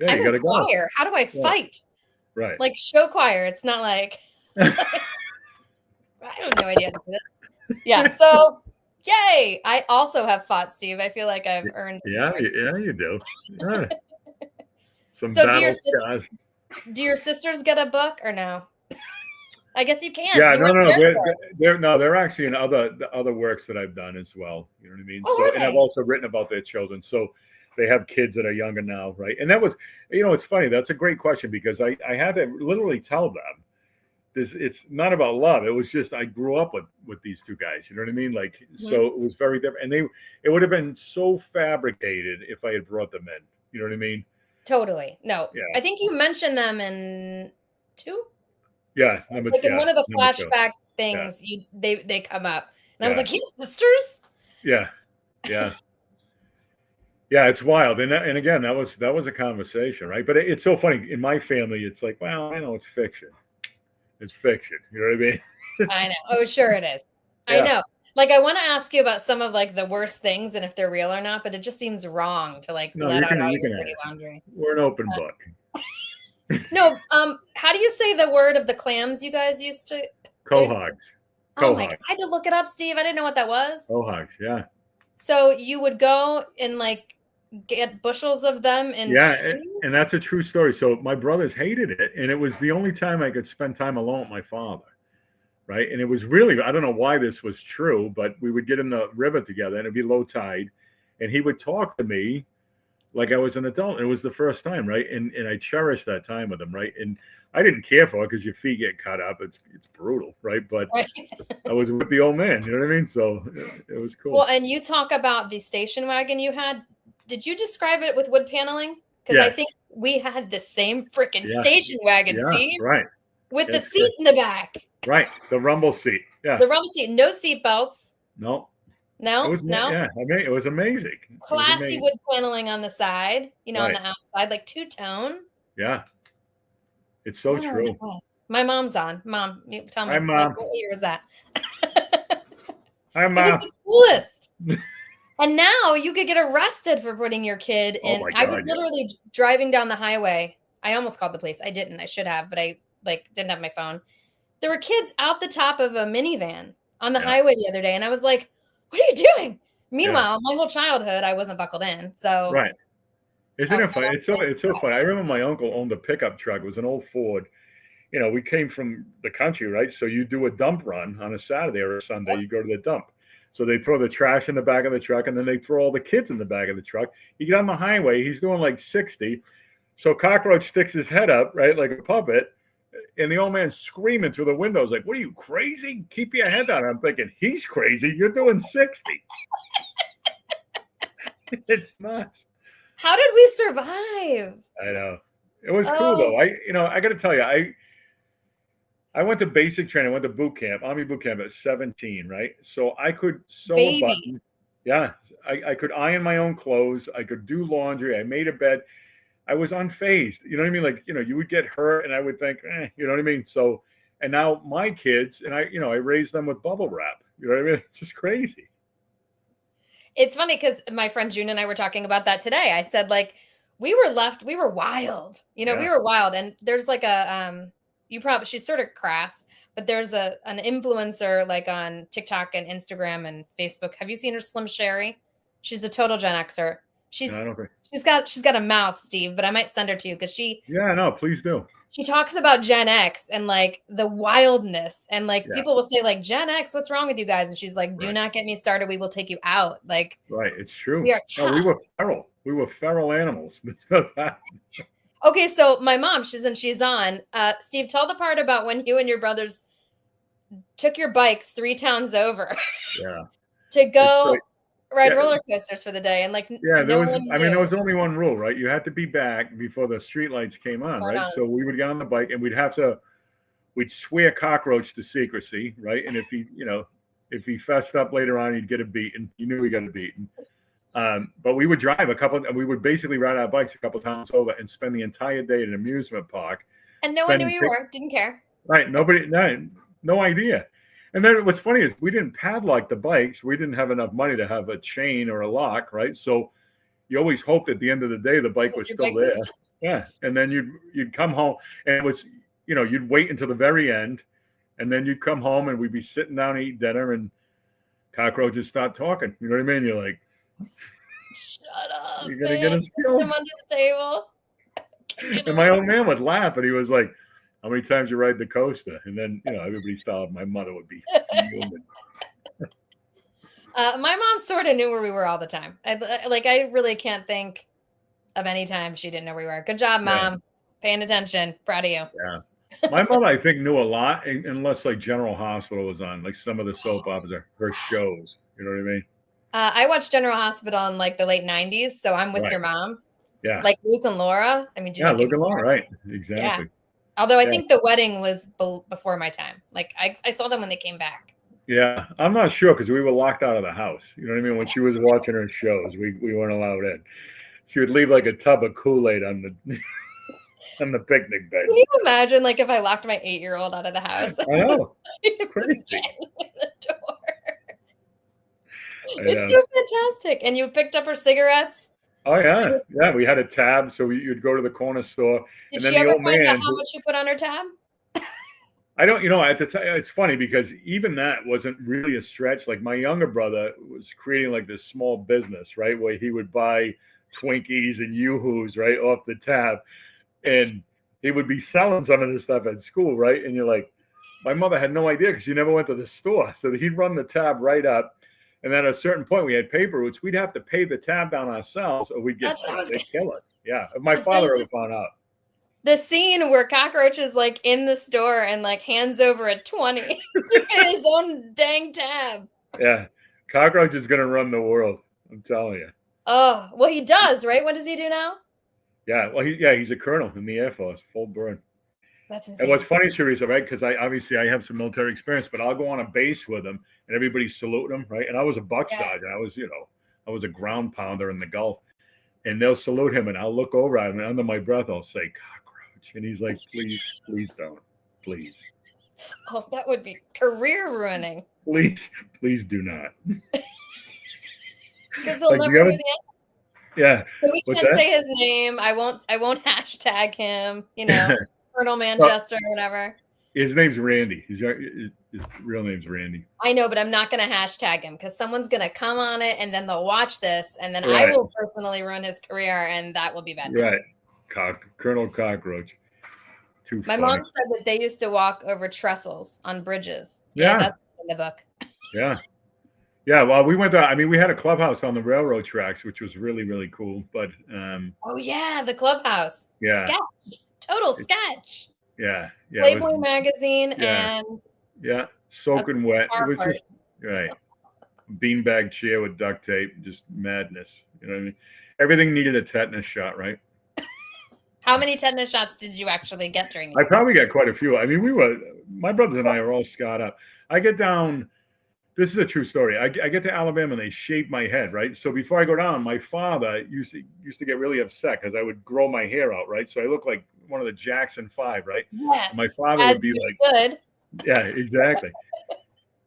yeah, I'm a choir. How do I fight? Right. Like show choir. It's not like, I have no idea how to do this. Yeah. So, yay. I also have fought, Steve. I feel like I've earned. Yeah, you do. Yeah. So do your sisters get a book or no? I guess you can. Yeah, they're actually in other works that I've done as well. You know what I mean? Oh, and I've also written about their children. So they have kids that are younger now, right? And that was, it's funny. That's a great question because I had to literally tell them this. It's not about love. It was just I grew up with these two guys. You know what I mean? Like, so it was very different. And it would have been so fabricated if I had brought them in. You know what I mean? Totally. No. Yeah. I think you mentioned them in 2. Yeah, in one of the flashback things, they come up, and I was like, "His sisters." Yeah. It's wild, and again, that was a conversation, right? But it's so funny in my family. It's like, well, I know it's fiction. It's fiction. You know what I mean? I know. Oh, sure it is. I know. Like, I want to ask you about some of like the worst things and if they're real or not, but it just seems wrong to like let out all your dirty laundry. We're an open book. No, how do you say the word of the clams you guys used to? Quahogs. Oh my God, I had to look it up, Steve. I didn't know what that was. Quahogs, yeah. So you would go and like get bushels of them and and that's a true story. So my brothers hated it, and it was the only time I could spend time alone with my father, right? And it was really, I don't know why this was true, but we would get in the river together, and it'd be low tide, and he would talk to me like I was an adult. It was the first time, right? And I cherished that time with him, right? And I didn't care for it because your feet get cut up. It's brutal, right? But I was with the old man, you know what I mean? So it was cool. Well, and you talk about the station wagon you had. Did you describe it with wood paneling? Because I think we had the same freaking station wagon, Steve. Right. With the seat in the back. Right. The rumble seat. Yeah. The rumble seat. No seat belts. No. No. Yeah, I mean, it was amazing. Classy wood paneling on the side, on the outside, like two-tone. Yeah. It's so true. My mom's on. Mom, tell me. Hi, Mom. What year was that? Hi, Mom. It was the coolest. And now you could get arrested for putting your kid in. Oh my God, I was literally driving down the highway. I almost called the police. I didn't. I should have, but I didn't have my phone. There were kids out the top of a minivan on the highway the other day, and I was like, "What are you doing?" Meanwhile, my whole childhood, I wasn't buckled in. So right. Isn't it funny? It's so funny. I remember my uncle owned a pickup truck. It was an old Ford. We came from the country, right? So you do a dump run on a Saturday or a Sunday. You go to the dump. So they throw the trash in the back of the truck, and then they throw all the kids in the back of the truck. You get on the highway. He's doing like 60. So Cockroach sticks his head up, right, like a puppet. And the old man's screaming through the windows like, "What are you, crazy? Keep your head down." I'm thinking, he's crazy. You're doing 60. It's nuts. How did we survive? I know. It was cool though. I got to tell you, I went to basic training. I went to boot camp, Army boot camp at 17, right? So I could sew a button. Yeah. I could iron my own clothes. I could do laundry. I made a bed. I was unfazed. You know what I mean? Like, you would get hurt and I would think, you know what I mean? So, and now my kids, and I raised them with bubble wrap. You know what I mean? It's just crazy. It's funny because my friend June and I were talking about that today. I said, like, we were wild. You know, we were wild. And there's like a she's sort of crass, but there's an influencer like on TikTok and Instagram and Facebook. Have you seen her, Slim Sherry? She's a total Gen Xer. She's got a mouth, Steve, but I might send her to you because no, please do. She talks about Gen X and like the wildness and like people will say like, Gen X, what's wrong with you guys? And she's like, do not get me started. We will take you out. Like, it's true. We are tough. No, we were feral. We were feral animals. Okay, so my mom, she's on. Steve, tell the part about when you and your brothers took your bikes 3 towns over. To go ride roller coasters for the day. And like, there was only one rule, right? You had to be back before the streetlights came on, right? So we would get on the bike and we'd swear cockroach to secrecy, right? And if he fessed up later on, he'd get a beating. You knew he got a beating. But we would drive we would basically ride our bikes a couple times over and spend the entire day at an amusement park. And no one knew who you were, didn't care. Right. No idea. And then what's funny is we didn't padlock the bikes. We didn't have enough money to have a chain or a lock, right? So you always hoped at the end of the day the bike was still there. Yeah. And then you'd come home and it was, you'd wait until the very end and then you'd come home and we'd be sitting down and eat dinner and cockroaches start talking. You know what I mean? You're like, shut up. You're gonna get us killed. Him under the table. And my old man would laugh and he was like, how many times you ride the Costa? And then, everybody thought my mother would be human. My mom sort of knew where we were all the time. I really can't think of any time she didn't know where we were. Good job, Mom. Paying attention. Proud of you. Yeah. My mother, I think, knew a lot, unless like General Hospital was on, like some of the soap operas, her shows. You know what I mean? I watched General Hospital in like the late 90s, so I'm with your mom. Yeah. Like Luke and Laura. I mean, Luke and Laura, right. Exactly. Yeah. Although I think The Wedding was before my time. Like I saw them when they came back. Yeah. I'm not sure because we were locked out of the house. You know what I mean? When she was watching her shows, we weren't allowed in. She would leave like a tub of Kool-Aid on the on the picnic bed. Can you imagine like if I locked my 8-year-old out of the house? I know. Crazy. The door. It's so fantastic. And you picked up her cigarettes? Oh, yeah. Yeah, we had a tab, so you'd go to the corner store. Did she ever find out how much you put on her tab? I don't, at the time, it's funny because even that wasn't really a stretch. Like my younger brother was creating like this small business, right? Where he would buy Twinkies and Yoo-Hoos, right, off the tab. And he would be selling some of this stuff at school, right? And you're like, my mother had no idea because she never went to the store. So he'd run the tab right up. And then at a certain point, we had paper routes. We'd have to pay the tab down ourselves, or we'd get they'd kill us. Yeah, if my father ever found out. The scene where Cockroach is like in the store and like hands over a 20 to pay his own dang tab. Yeah, Cockroach is gonna run the world. I'm telling you. Oh well, he does, right? What does he do now? Yeah, well, he's a colonel in the Air Force, full burn. That's insane. And what's funny, Charissa, right? Because I have some military experience, but I'll go on a base with him and everybody's saluting him, right? And I was a buck sergeant. I was a ground pounder in the Gulf. And they'll salute him and I'll look over at him and under my breath I'll say, Cockroach. And he's like, please don't. Please. Oh, that would be career ruining. Please do not. Because he'll never be the end. Yeah. So we can't say his name. I won't hashtag him, Colonel Manchester or whatever. His name's Randy. His real name's Randy. I know, but I'm not going to hashtag him because someone's going to come on it and then they'll watch this and then I will personally ruin his career and that will be bad news. Right. Colonel Cockroach. My mom said that they used to walk over trestles on bridges. Yeah. That's in the book. Yeah. Yeah, well, we went to, we had a clubhouse on the railroad tracks, which was really, really cool. But oh yeah, the clubhouse. Yeah. Sketch. Total sketch. Yeah. Playboy magazine and soaking wet. It was just beanbag chair with duct tape, just madness. You know what I mean? Everything needed a tetanus shot, right? How many tetanus shots did you actually get during the I probably got quite a few. I mean, my brothers and I are all scarred up. I get down. This is a true story. I get to Alabama and they shave my head, right? So before I go down, my father used to get really upset because I would grow my hair out, right? So I look like one of the Jackson 5, right? Yes. My father would be like, good. Yeah, exactly.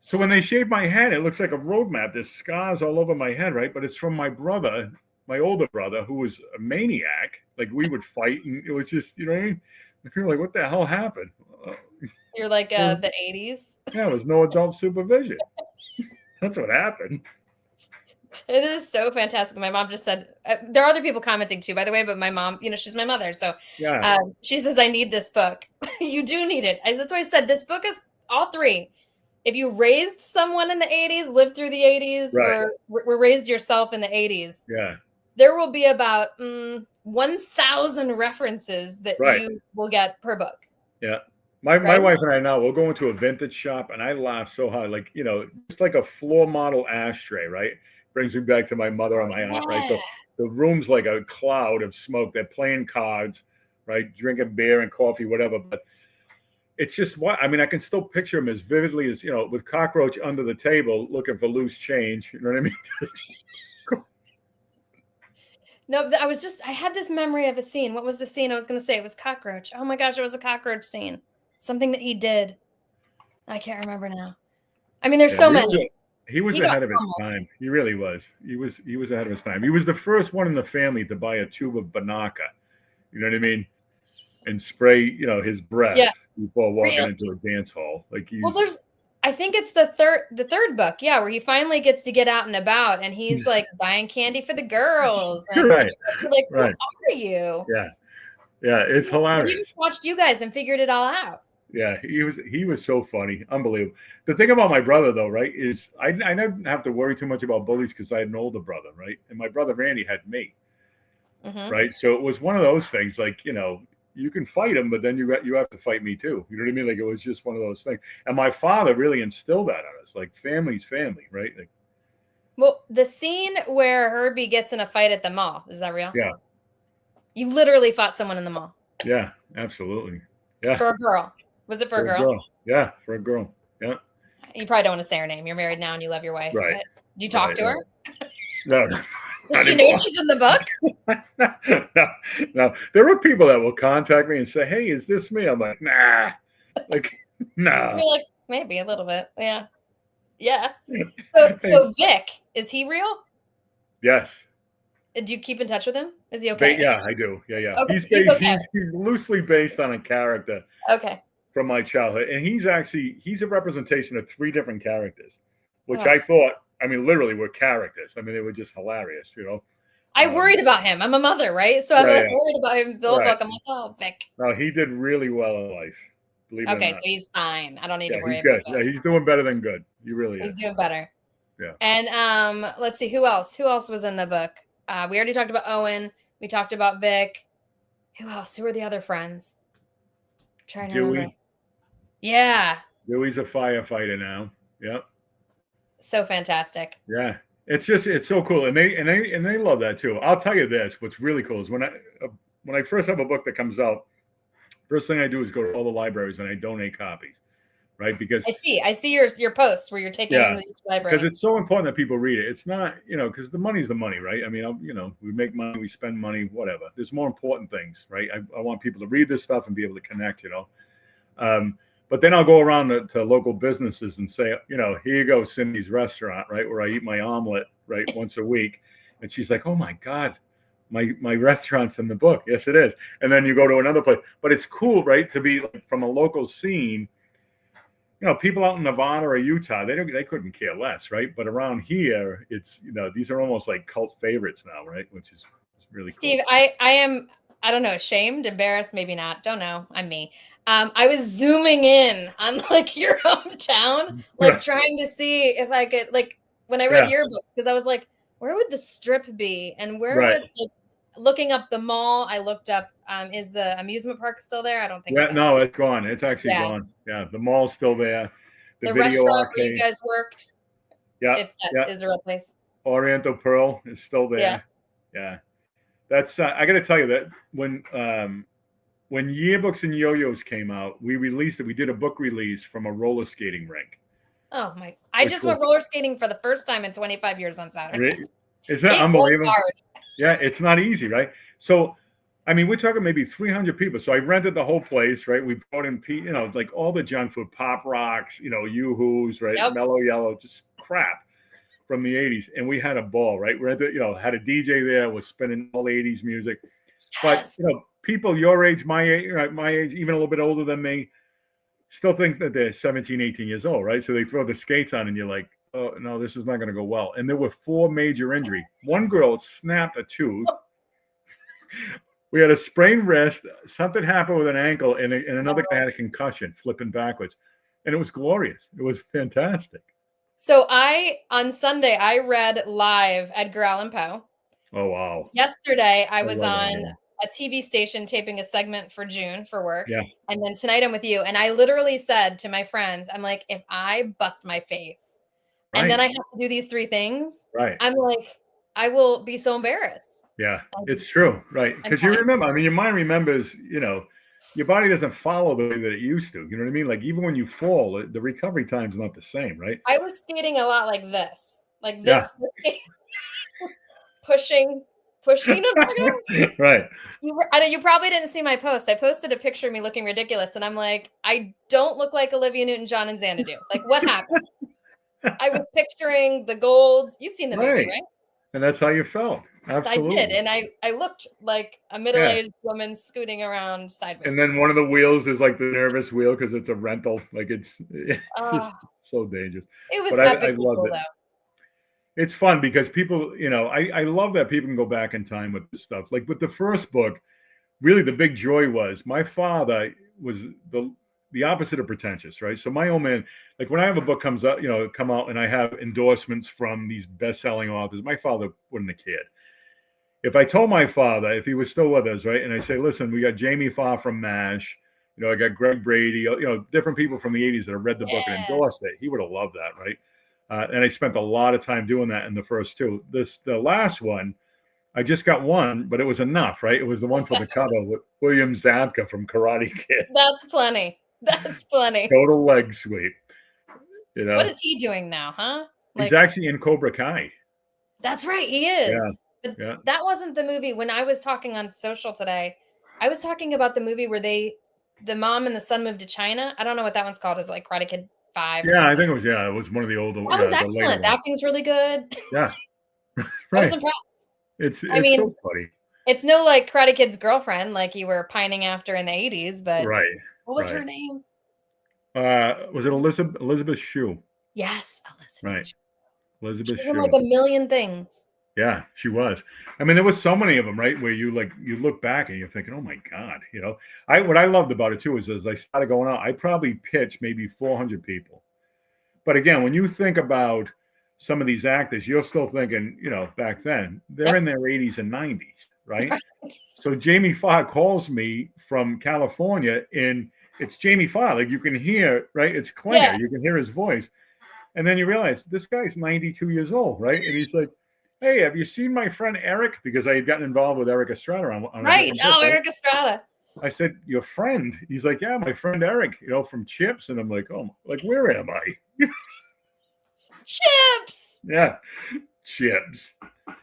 So when they shave my head, it looks like a road map. There's scars all over my head, right? But it's from my brother my older brother, who was a maniac. Like we would fight, and it was just, you know what I mean? And people were like, "What the hell happened?" You're like the 80s. Yeah, there was no adult supervision. That's what happened. It is so fantastic. My mom just said, there are other people commenting too, by the way, but my mom, she's my mother. So Yeah, she says, I need this book. You do need it. That's why I said this book is all three. If you raised someone in the 80s, lived through the 80s, right. or were raised yourself in the 80s, Yeah, there will be about 1,000 references that right. you will get per book. Yeah. My Right? wife and I now we'll go into a vintage shop, and I laugh so hard, like just like a floor model ashtray, right? Brings me back to my mother and my aunt, right? Yeah. The room's like a cloud of smoke. They're playing cards, right? Drinking beer and coffee, whatever. But it's just what I mean. I can still picture them as vividly as with cockroach under the table looking for loose change. You know what I mean? No, I had this memory of a scene. What was the scene? I was going to say it was cockroach. Oh my gosh, it was a cockroach scene. Something that he did. I can't remember now. I mean, there's so many. He was ahead of his time. He really was. He was ahead of his time. He was the first one in the family to buy a tube of Banaka. You know what I mean? And spray, his breath before walking into a dance hall. Like I think it's the third book, where he finally gets to get out and about, and he's like buying candy for the girls. And right. Like, right. Who are you? Yeah, it's hilarious. He just watched you guys and figured it all out. Yeah, he was so funny, unbelievable. The thing about my brother, though, right, is I didn't have to worry too much about bullies because I had an older brother, right, and my brother Randy had me, right. So it was one of those things, like you can fight him, but then you have to fight me too. You know what I mean? Like it was just one of those things. And my father really instilled that on us, like family's family, right? Like, well, the scene where Herbie gets in a fight at the mall, is that real? Yeah. You literally fought someone in the mall. Yeah, absolutely. Yeah. For a girl. Was it for a girl? Yeah, for a girl. Yeah. You probably don't want to say her name. You're married now and you love your wife. Right. Do you talk to her? No. Does she know she's in the book? No. There are people that will contact me and say, "Hey, is this me?" I'm like, "Nah." Like, no. You're like, maybe a little bit. Yeah. Yeah. So Vic, is he real? Yes. Do you keep in touch with him? Is he okay? Yeah, I do. Yeah. Okay. He's loosely based on a character. Okay. From my childhood, and he's a representation of three different characters, which I thought, I mean, literally were characters. I mean, they were just hilarious, I worried about him. I'm a mother, right? So I'm worried about him the whole book. I'm like, oh, Vic. No, he did really well in life. Believe it or not. Okay, so he's fine. I don't need to worry he's good. about Yeah, he's doing better than good. He really is. He's doing better. Yeah. And let's see, who else? Who else was in the book? We already talked about Owen. We talked about Vic. Who else? Who are the other friends? I'm trying to remember. Yeah. Dewey's a firefighter now. Yep. So fantastic. Yeah. It's so cool. And they love that too. I'll tell you this, what's really cool is when I first have a book that comes out, first thing I do is go to all the libraries and I donate copies. Right? Because I see your posts where you're taking them to each library. Because it's so important that people read it. It's not, because the money's the money, right? I mean, we make money, we spend money, whatever. There's more important things, right? I want people to read this stuff and be able to connect, But then I'll go around to local businesses and say, here you go, Cindy's restaurant, right, where I eat my omelet, right, once a week. And she's like, oh my God, my restaurant's in the book. Yes, it is. And then you go to another place. But it's cool, right, to be like from a local scene. People out in Nevada or Utah, they couldn't care less, right? But around here, it's these are almost like cult favorites now, right? Which is really Steve, cool. I am, I don't know, ashamed, embarrassed, maybe not, don't know. I'm me. I was zooming in on like your hometown, like trying to see if I could, like when I read Yearbooks, because I was like, where would the strip be, and where would looking up the mall, I looked up, is the amusement park still there? I don't think so. No, it's gone. It's actually gone. Yeah, the mall's still there. The restaurant where you guys worked. Yeah. If that is a real place. Oriental Pearl is still there. Yeah. That's I got to tell you that when Yearbooks and Yo-Yos came out, we released it. We did a book release from a roller skating rink. Oh my! I just went roller skating for the first time in 25 years on Saturday. Really? Is that unbelievable? Yeah, it's not easy, right? So, I mean, we're talking maybe 300 people. So I rented the whole place, right? We brought in, like all the junk food, Pop Rocks, Yoo-Hoos, right? Yep. Mellow Yellow, just crap. from the 80s, and we had a ball, right? We're at the, had a DJ there, was spinning all 80s music. But, Yes. People your age, my age, even a little bit older than me, still think that they're 17, 18 years old, right? So they throw the skates on and you're like, oh, no, this is not going to go well. And there were 4 major injuries. One girl snapped a tooth. We had a sprained wrist. Something happened with an ankle, and another guy had a concussion, flipping backwards. And it was glorious. It was fantastic. So on Sunday, I read live Edgar Allan Poe. Oh, wow. Yesterday, I was on a TV station taping a segment for June for work. Yeah. And then tonight I'm with you. And I literally said to my friends, I'm like, if I bust my face and then I have to do these 3 things, I'm like, I will be so embarrassed. Yeah, it's true. Right. Because you remember, I mean, your mind remembers, your body doesn't follow the way that it used to. You know what I mean? Like, even when you fall, the recovery time's not the same, right? I was skating a lot like this. Pushing. You know what I'm talking about? Right. You probably didn't see my post. I posted a picture of me looking ridiculous, and I'm like, I don't look like Olivia Newton-John and Xanadu. Like, what happened? I was picturing the gold. You've seen the movie, right? And that's how you felt. Absolutely. I did, and I looked like a middle-aged woman scooting around sideways. And then one of the wheels is like the nervous wheel because it's a rental. Like, it's just so dangerous. It was epic. I loved it. Though. It's fun because people, I love that people can go back in time with this stuff. Like with the first book, really the big joy was my father was the opposite of pretentious, right? So my old man, like when I have a book come out and I have endorsements from these best-selling authors, my father wasn't a kid. If I told my father, if he was still with us, right, and I say, listen, we got Jamie Farr from MASH, I got Greg Brady, different people from the 80s that have read the book and endorsed it, he would have loved that, right? And I spent a lot of time doing that in the first 2. The last one, I just got one, but it was enough, right? It was the one for the cover with William Zabka from Karate Kid. That's funny. That's funny. Total leg sweep. What is he doing now, huh? He's actually in Cobra Kai. That's right, he is. Yeah. But that wasn't the movie. When I was talking on social today, I was talking about the movie where the mom and the son moved to China. I don't know what that one's called. It's like Karate Kid 5. Yeah, I think it was. Yeah, it was one of the older. That was excellent. The acting's really good. Yeah, right. I was impressed. It's so funny. It's no like Karate Kid's girlfriend, like you were pining after in the 80s, but what was her name? Was it Elizabeth Shue? Yes, Elizabeth. Right, Elizabeth Shue. She's in like a million things. Yeah, she was. I mean, there was so many of them, right? Where you look back and you're thinking, oh my God, what I loved about it too is as I started going out, I probably pitched maybe 400 people. But again, when you think about some of these actors, you're still thinking, back then, they're in their 80s and 90s, right? So Jamie Farr calls me from California and it's Jamie Farr. Like you can hear, right? It's clear. Yeah. You can hear his voice. And then you realize this guy's 92 years old, right? And he's like, hey, have you seen my friend Eric? Because I had gotten involved with Eric Estrada on right. Oh, Eric Estrada. I said, your friend? He's like, yeah, my friend Eric, from Chips. And I'm like, oh, like, where am I? Chips. Yeah, Chips.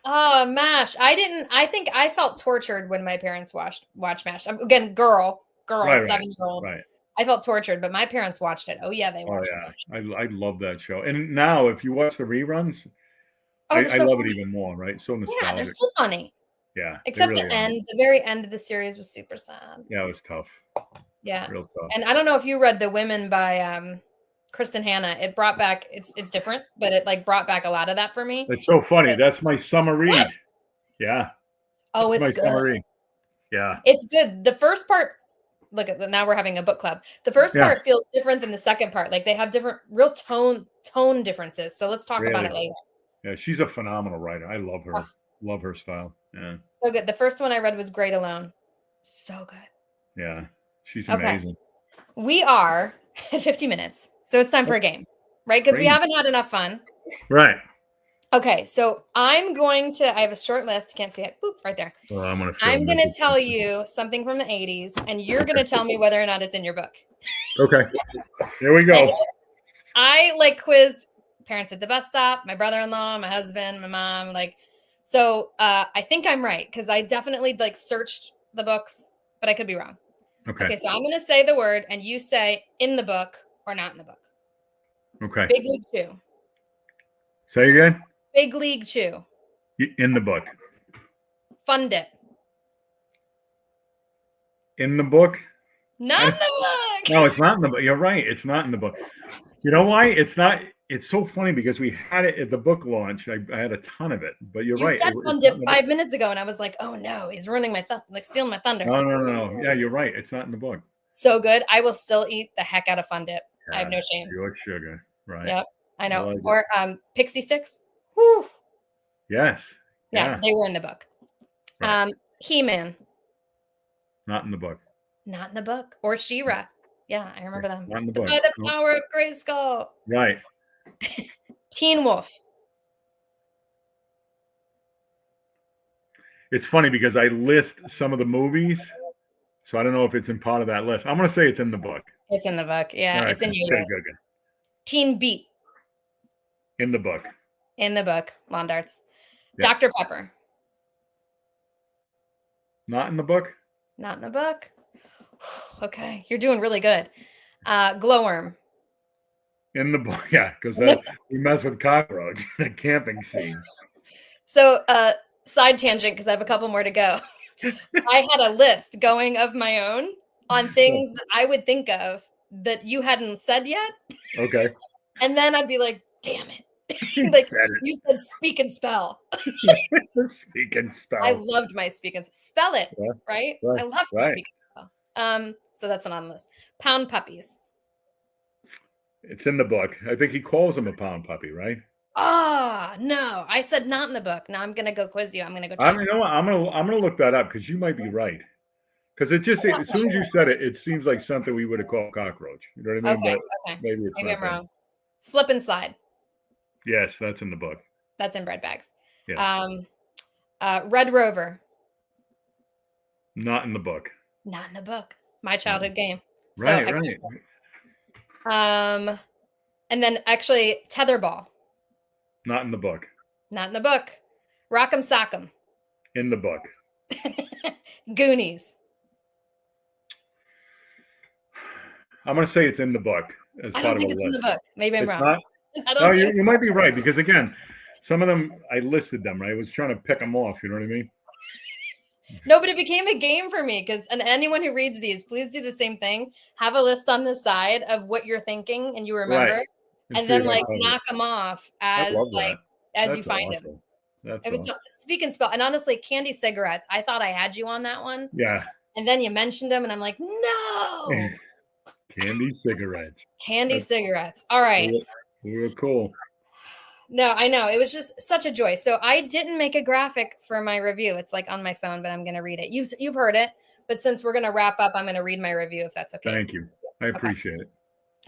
Oh, MASH. I think I felt tortured when my parents watched MASH. Again, girl, 7-year-old. Right. I felt tortured, but my parents watched it. Oh, yeah, they watched it. I love that show. And now if you watch the reruns, I love it even more, right? So nostalgic. Yeah, they're still funny. Yeah. Except really the very end of the series was super sad. Yeah, it was tough. Yeah. Real tough. And I don't know if you read The Women by Kristen Hanna. It brought back, it's different, but it like brought back a lot of that for me. It's so funny. That's my summer read. What? Yeah. Oh, it's my good. Summer read. Yeah. It's good. The first part, look at now we're having a book club. The first part feels different than the second part. Like they have different real tone differences. So let's talk about it later. Yeah, she's a phenomenal writer. I love her. Love her style. Yeah. So good. The first one I read was Great Alone. So good. Yeah. She's amazing. We are at 50 minutes. So it's time for a game, right? Because we haven't had enough fun. Right. Okay. So I have a short list. Can't see it. Boop, right there. Well, I'm going to tell you something from the 80s, and you're going to tell me whether or not it's in your book. Okay. Here we go. I quizzed parents at the bus stop, my brother-in-law, my husband, my mom, so I think I'm right because I definitely searched the books, but I could be wrong. Okay, so I'm going to say the word and you say in the book or not in the book. Okay. Big League Chew. Say again? Big League Chew. In the book. Fun Dip. In the book? Not in the book. No, it's not in the book. You're right. It's not in the book. You know why? It's not. It's so funny because we had it at the book launch. I had a ton of it, but you're right. You said Fun Dip 5 minutes ago, and I was like, oh no, he's ruining my like stealing my thunder. No. Yeah, you're right. It's not in the book. So good. I will still eat the heck out of Fun Dip. Yeah, I have no shame. Pure sugar. Right. Yep. I know. I like or Pixie Sticks. Whew. Yes. Yeah, they were in the book. Right. He-Man. Not in the book. Not in the book. Or She-Ra. Yeah, I remember them. Not in the book. By the power of Grayskull. Right. Teen Wolf. It's funny because I list some of the movies, so I don't know if it's in part of that list. I'm going to say it's in the book. It's in the book. Yeah, right. It's in Yo-Yos. Good. Teen Beat. In the book. In the book. Lawn Darts. Yep. Dr. Pepper. Not in the book? Not in the book. Okay, you're doing really good. Glowworm. In the book, yeah, because we mess with cockroach in a camping scene. So, side tangent, because I have a couple more to go. I had a list going of my own on things that I would think of that you hadn't said yet. Okay. And then I'd be like, damn it. Like you said speak and spell. Speak and spell. I loved my speak and spell it, right? I loved to speak and spell. So that's an on list. Pound puppies. It's in the book. I think he calls him a pound puppy, right? No. I said not in the book. Now I'm gonna go quiz you. I'm gonna go check. You know what? I'm gonna look that up because you might be right. Because as soon as you said it, it seems like something we would have called cockroach. You know what I mean? Okay. Maybe I'm wrong. Slip and Slide. Yes, that's in the book. That's in Bread Bags. Yeah. Red Rover. Not in the book. Not in the book. My childhood game. Right, so, right. And then actually Tetherball. Not in the book. Not in the book. Rock'em Sock'em. In the book. Goonies. I'm going to say it's in the book. I don't think it's in the book. Maybe I'm wrong. Not? No, you might be right because again, some of them I listed them. Right, I was trying to pick them off. You know what I mean? No, but it became a game for me because, and anyone who reads these, please do the same thing. Have a list on the side of what you're thinking and you remember, right. and then like knock them off as you find them. It was speak and spell, and honestly, candy cigarettes. I thought I had you on that one. Yeah. And then you mentioned them, and I'm like, no. Candy cigarettes. Candy cigarettes. All right. We were cool. No, I know. It was just such a joy. So I didn't make a graphic for my review. It's like on my phone, but I'm going to read it. You've heard it, but since we're going to wrap up, I'm going to read my review if that's okay. Thank you. I appreciate it.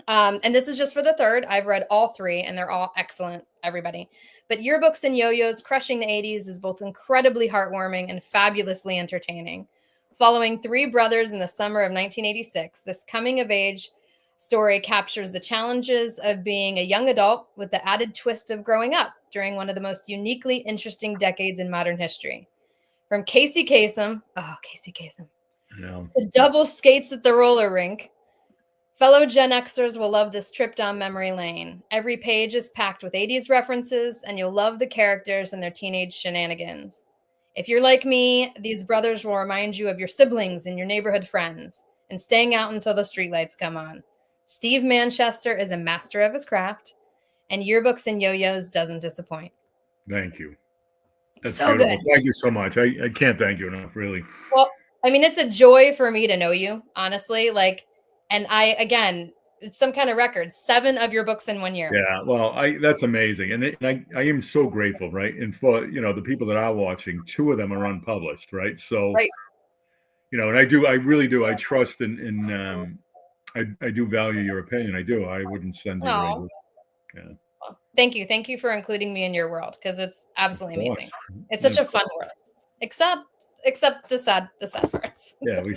And this is just for the third. I've read all three, and they're all excellent, everybody. But Yearbooks and Yo-Yos Crushing the 80s is both incredibly heartwarming and fabulously entertaining. Following three brothers in the summer of 1986, this coming-of-age story captures the challenges of being a young adult with the added twist of growing up during one of the most uniquely interesting decades in modern history. From Casey Kasem, to double skates at the roller rink, fellow Gen Xers will love this trip down memory lane. Every page is packed with 80s references, and you'll love the characters and their teenage shenanigans. If you're like me, these brothers will remind you of your siblings and your neighborhood friends, and staying out until the streetlights come on. Steve Manchester is a master of his craft, and Yearbooks and Yo-Yos doesn't disappoint. Thank you. That's so beautiful. Good. Thank you so much. I can't thank you enough, really. Well, I mean, it's a joy for me to know you, honestly. And it's some kind of record. 7 of your books in 1 year. Yeah, well, that's amazing. And I am so grateful, right? And for, the people that are watching, 2 of them are unpublished, right? So, right. And I really do. I trust in I do value your opinion. I do. I wouldn't send you. Yeah. Well, thank you. Thank you for including me in your world because it's absolutely amazing. It's such a fun world, except the sad parts. Yeah, we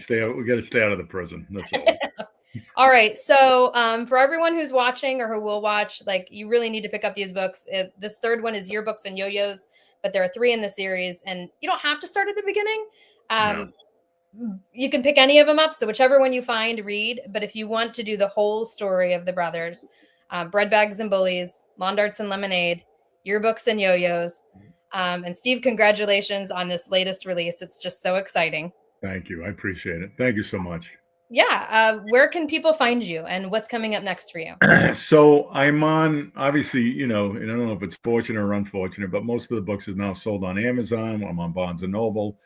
got to stay out of the prison. That's all. All right. So for everyone who's watching or who will watch, you really need to pick up these books. This third one is Yearbooks and Yo-Yos, but there are 3 in the series, and you don't have to start at the beginning. No. You can pick any of them up. So whichever one you find, read. But if you want to do the whole story of the brothers, Bread Bags and Bullies, Lawn Darts and Lemonade, Yearbooks and Yo-Yos. And Steve, congratulations on this latest release. It's just so exciting. Thank you. I appreciate it. Thank you so much. Yeah. Where can people find you and what's coming up next for you? So I'm on, obviously, and I don't know if it's fortunate or unfortunate, but most of the books is now sold on Amazon. I'm on Barnes and Noble.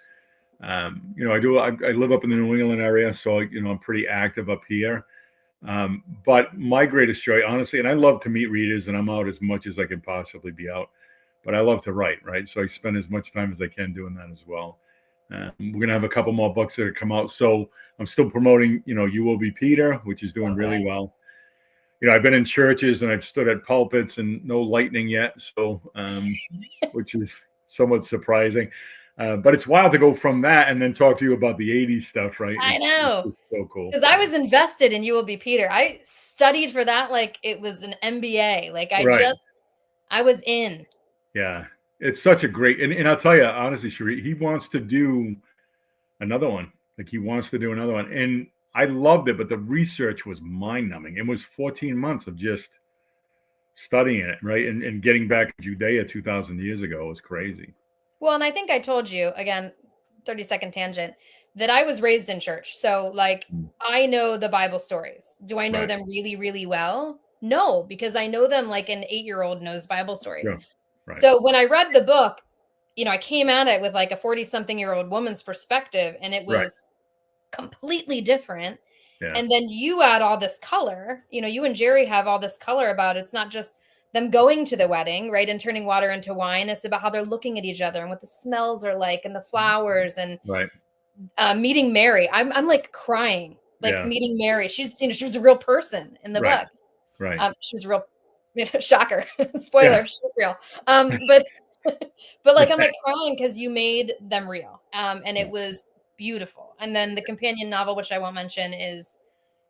I live up in the New England area, so, I'm pretty active up here. But my greatest joy, honestly, and I love to meet readers, and I'm out as much as I can possibly be out, but I love to write, right? So I spend as much time as I can doing that as well. We're going to have a couple more books that come out. So I'm still promoting, You Will Be Peter, which is doing really well. I've been in churches and I've stood at pulpits and no lightning yet. So, which is somewhat surprising. But it's wild to go from that and then talk to you about the 80s stuff, right? I know. It's so cool. Because I was invested in You Will Be Peter. I studied for that like it was an MBA. Like I was in. Yeah. It's such a great, and I'll tell you, honestly, Cherie, he wants to do another one. Like he wants to do another one. And I loved it, but the research was mind-numbing. It was 14 months of just studying it, right? And getting back to Judea 2,000 years ago was crazy. Well, and I think I told you, again, 30-second tangent, that I was raised in church. So, I know the Bible stories. Do I know them really, really well? No, because I know them like an 8-year-old knows Bible stories. Yeah. Right. So when I read the book, I came at it with like a 40-something-year-old woman's perspective, and it was completely different. Yeah. And then you add all this color, you and Jerry have all this color about it's not just them going to the wedding, right, and turning water into wine. It's about how they're looking at each other and what the smells are like and the flowers and meeting Mary. I'm like crying, meeting Mary. She's, she was a real person in the book. Right. She was a real, shocker, spoiler, she was real. But like, I'm like crying because you made them real. And it was beautiful. And then the companion novel, which I won't mention, is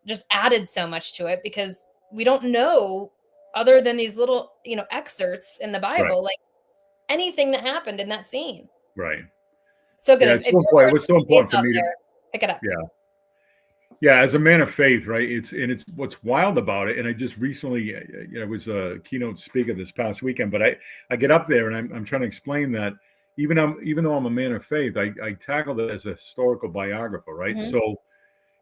just added so much to it because we don't know, other than these little, excerpts in the Bible, like anything that happened in that scene. Right. So good. Yeah, it was so important for me to pick it up. Yeah. Yeah, as a man of faith, right? It's what's wild about it. And I just recently, I was a keynote speaker this past weekend, but I get up there and I'm trying to explain that even though I'm a man of faith, I tackled it as a historical biographer, right? Mm-hmm. So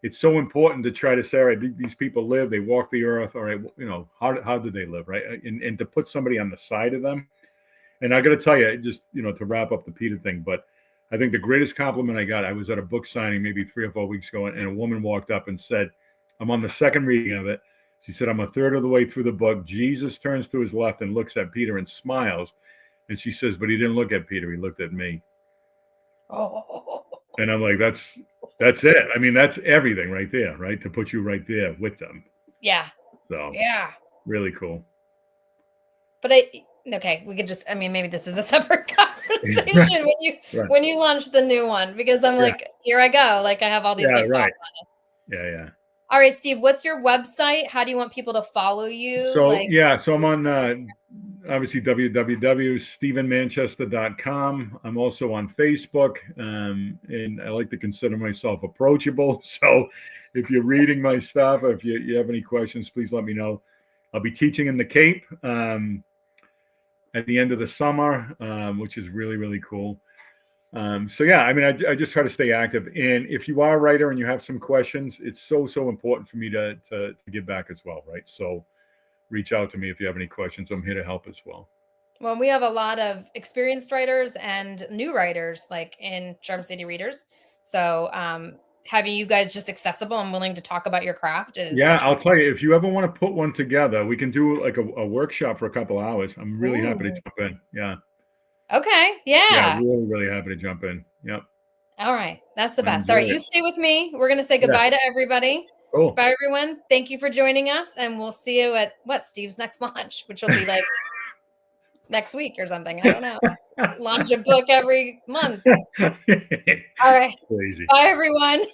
it's so important to try to say, all right, these people live, they walk the earth, all right, how did they live, right? And to put somebody on the side of them. And I got to tell you, just, to wrap up the Peter thing, but I think the greatest compliment I got, I was at a book signing maybe 3 or 4 weeks ago, and a woman walked up and said, I'm on the second reading of it. She said, I'm a third of the way through the book. Jesus turns to his left and looks at Peter and smiles. And she says, but he didn't look at Peter. He looked at me. Oh. And I'm like, that's it. I mean, that's everything right there, right? To put you right there with them. Yeah. So, yeah. Really cool. But okay, we could just, maybe this is a separate conversation when you launch the new one, because I'm like, here I go. Like I have all these thoughts on it. Yeah. All right, Steve, what's your website? How do you want people to follow you? So I'm on obviously www.stephenmanchester.com. I'm also on Facebook, and I like to consider myself approachable. So if you're reading my stuff, if you have any questions, please let me know. I'll be teaching in the Cape at the end of the summer, which is really, really cool. I just try to stay active. And if you are a writer and you have some questions, it's so important for me to give back as well, right? So reach out to me if you have any questions. I'm here to help as well. Well, we have a lot of experienced writers and new writers, like in Charm City Readers. So having you guys just accessible and willing to talk about your craft is I'll tell you, if you ever want to put one together, we can do like a workshop for a couple hours. I'm really happy to jump in. Yeah. Okay. Yeah. Really, really happy to jump in. Yep. All right. That's the best. All right. You stay with me. We're going to say goodbye to everybody. Cool. Bye, everyone. Thank you for joining us. And we'll see you at Steve's next launch, which will be like next week or something. I don't know. Launch a book every month. All right. Crazy. Bye, everyone.